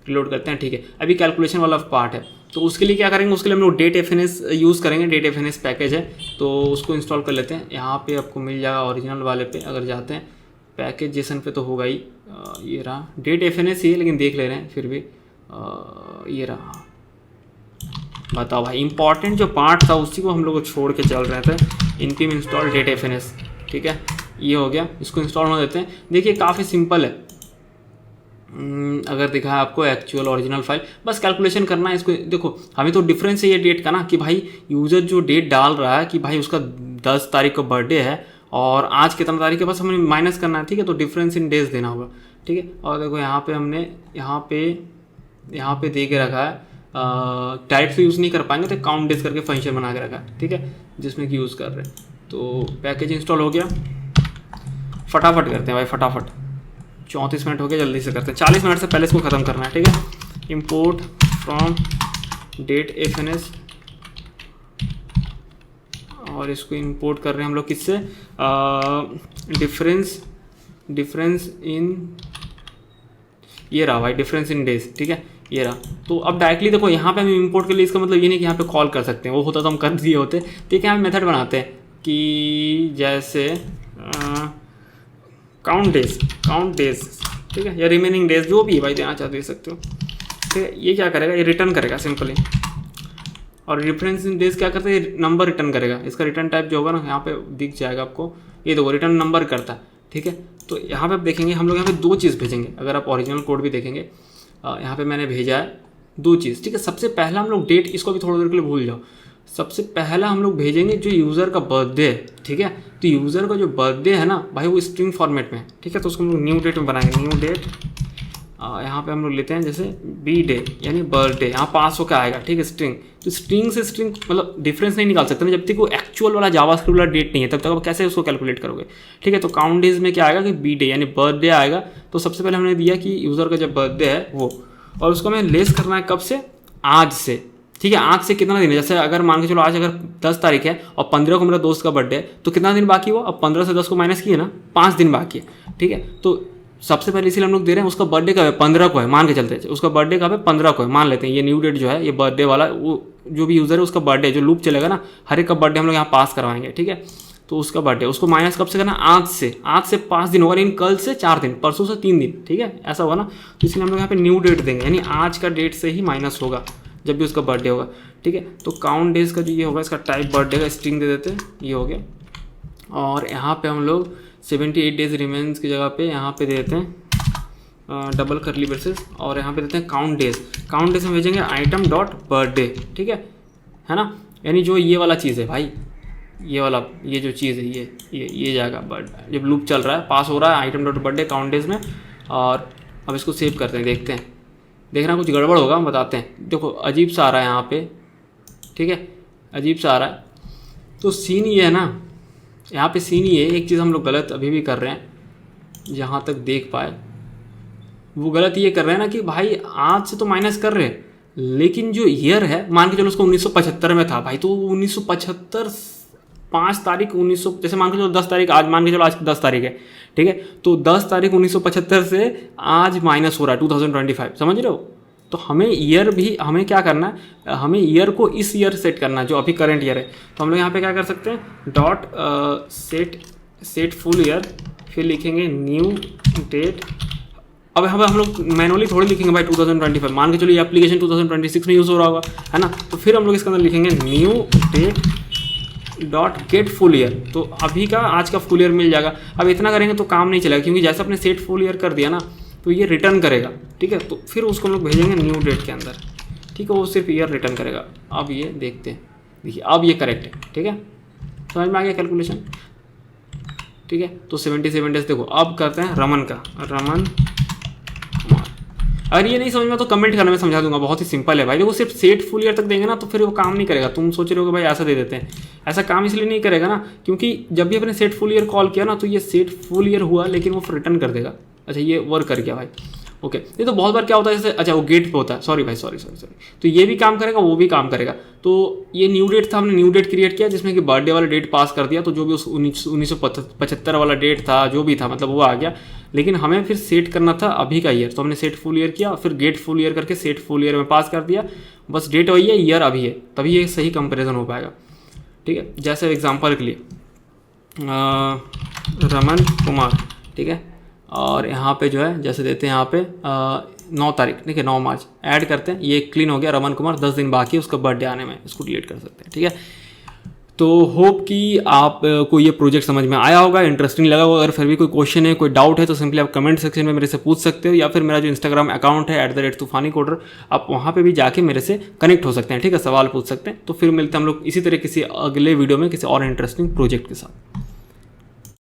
रिलोड करते हैं, ठीक है। अभी कैलकुलेशन वाला पार्ट है, तो उसके लिए क्या करेंगे, उसके लिए हम लोग डेट एफएनएस यूज़ करेंगे। डेट एफएनएस पैकेज है, तो उसको इंस्टॉल कर लेते हैं। यहाँ पे आपको मिल जाएगा ओरिजिनल वाले पे, अगर जाते हैं पैकेज जेसन पे तो होगा ही, ये रहा डेट एफएनएस ही है, लेकिन देख ले रहे हैं फिर भी, ये रहा। बताओ भाई, इंपॉर्टेंट जो पार्ट था उसी को हम लोग छोड़ के चल रहे थे। इनपिम इंस्टॉल डेट एफएनएस, ठीक है, ये हो गया। इसको इंस्टॉल होने देते हैं। देखिए काफ़ी सिंपल है, अगर दिखा है आपको एक्चुअल ओरिजिनल फाइल, बस कैलकुलेशन करना है इसको। देखो हमें तो डिफरेंस है ये डेट का ना, कि भाई यूज़र जो डेट डाल रहा है कि भाई उसका 10 तारीख को बर्थडे है और आज कितना तारीख है, बस हमें माइनस करना है, ठीक है। तो डिफरेंस इन डेज देना होगा, ठीक है। और देखो यहाँ पे हमने यहाँ पे दे के रखा है, डायरेक्ट से यूज़ नहीं कर पाएंगे तो काउंट डेज करके फंक्शन बना के रखा है, ठीक है, जिसमें कि यूज़ कर रहे हैं। तो पैकेज इंस्टॉल हो गया, फटाफट करते हैं भाई, फटाफट 34 मिनट हो गया, जल्दी से करते हैं। 40 मिनट से पहले इसको ख़त्म करना है, ठीक है। इंपोर्ट फ्रॉम डेट एफएनएस, और इसको इंपोर्ट कर रहे हैं हम लोग किससे, डिफरेंस इन, ये रहा भाई, डिफरेंस इन डेज, ठीक है, ये रहा। तो अब डायरेक्टली देखो यहाँ पे हम इंपोर्ट के लिए, इसका मतलब ये नहीं कि यहाँ पे कॉल कर सकते हैं, वो होता तो हम कर दिए होते। ठीक है, हम मेथड बनाते हैं कि जैसे काउंट डेज, ठीक है, या रिमेनिंग डेज जो भी है भाई देना चाहते दे सकते हो। ठीक है, ये क्या करेगा, ये रिटर्न करेगा सिंपली। और रेफरेंस इन डेज क्या करता है, नंबर रिटर्न करेगा। इसका रिटर्न टाइप जो होगा ना यहाँ पे दिख जाएगा आपको, ये देखो रिटर्न नंबर करता है। ठीक है, तो यहाँ पे आप देखेंगे हम लोग यहाँ पे 2 चीज़ भेजेंगे। अगर आप ओरिजिनल कोड भी देखेंगे यहाँ पे मैंने भेजा है 2 चीज़। ठीक है, सबसे पहला हम लोग डेट, इसको भी थोड़ी देर के लिए भूल जाओ। सबसे पहला हम लोग भेजेंगे जो यूज़र का बर्थडे है। ठीक है, तो यूज़र का जो बर्थडे है ना भाई वो स्ट्रिंग फॉर्मेट में है। ठीक है, तो उसको हम लोग न्यू डेट में बनाएंगे। न्यू डेट यहाँ पे हम लोग लेते हैं जैसे बी डे यानी बर्थडे, यहाँ पास होकर आएगा। ठीक है, स्ट्रिंग, तो स्ट्रिंग से स्ट्रिंग मतलब डिफरेंस नहीं निकाल सकते ना, जब तक वो एक्चुअल वाला जावास्क्रिप्ट वाला डेट नहीं है तब तक आप कैसे उसको कैलकुलेट करोगे। ठीक है, तो काउंट डेज में क्या आएगा कि बी डे यानी बर्थडे आएगा। तो सबसे पहले हमने दिया कि यूज़र का जब बर्थडे है वो, और उसको हमें लेस करना है कब से, आज से। ठीक है, आज से कितना दिन है, जैसे अगर मान के चलो आज अगर 10 तारीख है और 15 को मेरा दोस्त का बर्थडे है तो कितना दिन बाकी हुआ, अब 15 से 10 को माइनस किए ना, 5 दिन बाकी है। ठीक है, तो सबसे पहले इसीलिए हम लोग दे रहे हैं उसका बर्थडे कब है, 15 को है मान के चलते हैं। उसका बर्थडे कब है, 15 को है मान लेते हैं। ये न्यू डेट जो है ये बर्थडे वाला, वो जो भी यूज़र है उसका बर्थडे जो लूप चलेगा ना, हर एक का बर्थडे हम लोग यहाँ पास करवाएंगे। ठीक है, तो उसका बर्थडे उसको माइनस कब से करना, आज से। आज से 5 दिन होगा, लेकिन कल से 4 दिन, परसों से 3 दिन। ठीक है, ऐसा होगा ना, तो इसलिए हम लोग यहाँ पे न्यू डेट देंगे, यानी आज का डेट से ही माइनस होगा जब भी उसका बर्थडे होगा। ठीक है, तो काउंट डेज का जो ये होगा इसका टाइप बर्थडे का स्ट्रिंग दे देते हैं, ये हो गया। और यहाँ पे हम लोग 78 डेज रिमेन्स की जगह पे यहाँ पे दे देते हैं डबल करली ब्रेसेस, और यहाँ पे देते हैं काउंट डेज। काउंट डेज में भेजेंगे आइटम डॉट बर्थडे। ठीक है ना, यानी जो ये वाला चीज़ है भाई, ये वाला ये जो चीज़ है ये जाएगा बर्थडे, जब लूप चल रहा है पास हो रहा है item dot birthday count days में। और अब इसको सेव करते हैं, देखते हैं, देखना कुछ गड़बड़ होगा हम बताते हैं। देखो अजीब सा आ रहा है यहाँ पे। ठीक है, अजीब सा आ रहा है। तो सीन ये है ना, यहाँ पे सीन ये एक चीज़ हम लोग गलत अभी भी कर रहे हैं, जहाँ तक देख पाए वो गलत ये कर रहे हैं ना कि भाई आज से तो माइनस कर रहे हैं, लेकिन जो ईयर है मान के चलो उसको 1975 में था भाई, तो 1975 5 तारीख 1900, जैसे मान के चलो 10 तारीख, आज मान के चलो आज 10 तारीख है। ठीक है, तो 10 तारीख 1975 से आज माइनस हो रहा है 2025, समझ रहे हो। तो हमें ईयर भी, हमें क्या करना है, हमें ईयर को इस ईयर सेट करना है जो अभी करंट ईयर है। तो हम लोग यहाँ पे क्या कर सकते हैं, डॉट सेट फुल ईयर, फिर लिखेंगे न्यू डेट। अब हम लोग मैनुअली थोड़ी लिखेंगे भाई 2025, मान के चलो ये एप्लीकेशन 2026 में यूज़ हो रहा होगा, है ना, तो फिर हम लोग इसके अंदर लिखेंगे new date dot get full year. तो अभी का आज का फुल ईयर मिल जाएगा। अब इतना करेंगे तो काम नहीं चलेगा, क्योंकि जैसे अपने सेट फुल ईयर कर दिया ना तो ये रिटर्न करेगा। ठीक है, तो फिर उसको हम लोग भेजेंगे न्यू डेट के अंदर। ठीक है, वो सिर्फ ईयर रिटर्न करेगा। अब ये देखते हैं, देखिए अब ये करेक्ट है। ठीक है, समझ में आ गया कैलकुलेशन। ठीक है, तो 77 डेज देखो। अब करते हैं रमन का, रमन कुमार। अगर ये नहीं समझ में तो कमेंट करना, मैं समझा दूंगा, बहुत ही सिंपल है भाई। देखो सिर्फ सेट फुल ईयर तक देंगे ना तो फिर वो काम नहीं करेगा। तुम सोच रहे हो कि भाई ऐसा दे देते हैं, ऐसा काम इसलिए नहीं करेगा ना क्योंकि जब भी अपने सेट फुल ईयर कॉल किया ना तो ये सेट फुल ईयर हुआ, लेकिन वो रिटर्न कर देगा। अच्छा ये वर्क कर गया भाई, ओके। ये तो बहुत बार क्या होता है जैसे, अच्छा वो गेट पे होता है, सॉरी भाई सॉरी, तो ये भी काम करेगा वो भी काम करेगा। तो ये न्यू डेट था, हमने न्यू डेट क्रिएट किया जिसमें कि बर्थडे वाला डेट पास कर दिया, तो जो भी उस 1975 वाला डेट था जो भी था मतलब वो आ गया। लेकिन हमें फिर सेट करना था अभी का ईयर, तो हमने सेट फुल ईयर किया, फिर गेट फुल ईयर करके सेट फुल ईयर में पास कर दिया। बस डेट वही है, ईयर अभी है, तभी ये सही कंपेरिजन हो पाएगा। ठीक है, जैसे एग्जाम्पल के लिए रमन कुमार, ठीक है, और यहाँ पे जो है जैसे देते हैं यहाँ पे 9 तारीख, ठीक है 9 मार्च ऐड करते हैं, ये क्लीन हो गया। रमन कुमार 10 दिन बाकी है उसका बर्थडे आने में, इसको डिलीट कर सकते हैं। ठीक है, तो होप कि आप को ये प्रोजेक्ट समझ में आया होगा, इंटरेस्टिंग लगा होगा। अगर फिर भी कोई क्वेश्चन है, कोई डाउट है तो सिंपली आप कमेंट सेक्शन में मेरे से पूछ सकते हो, या फिर मेरा जो इंस्टाग्राम अकाउंट है @तूफानी कोडर, आप वहाँ पे भी जाके मेरे से कनेक्ट हो सकते हैं। ठीक है, सवाल पूछ सकते हैं। तो फिर मिलते हैं हम लोग इसी तरह किसी अगले वीडियो में किसी और इंटरेस्टिंग प्रोजेक्ट के साथ।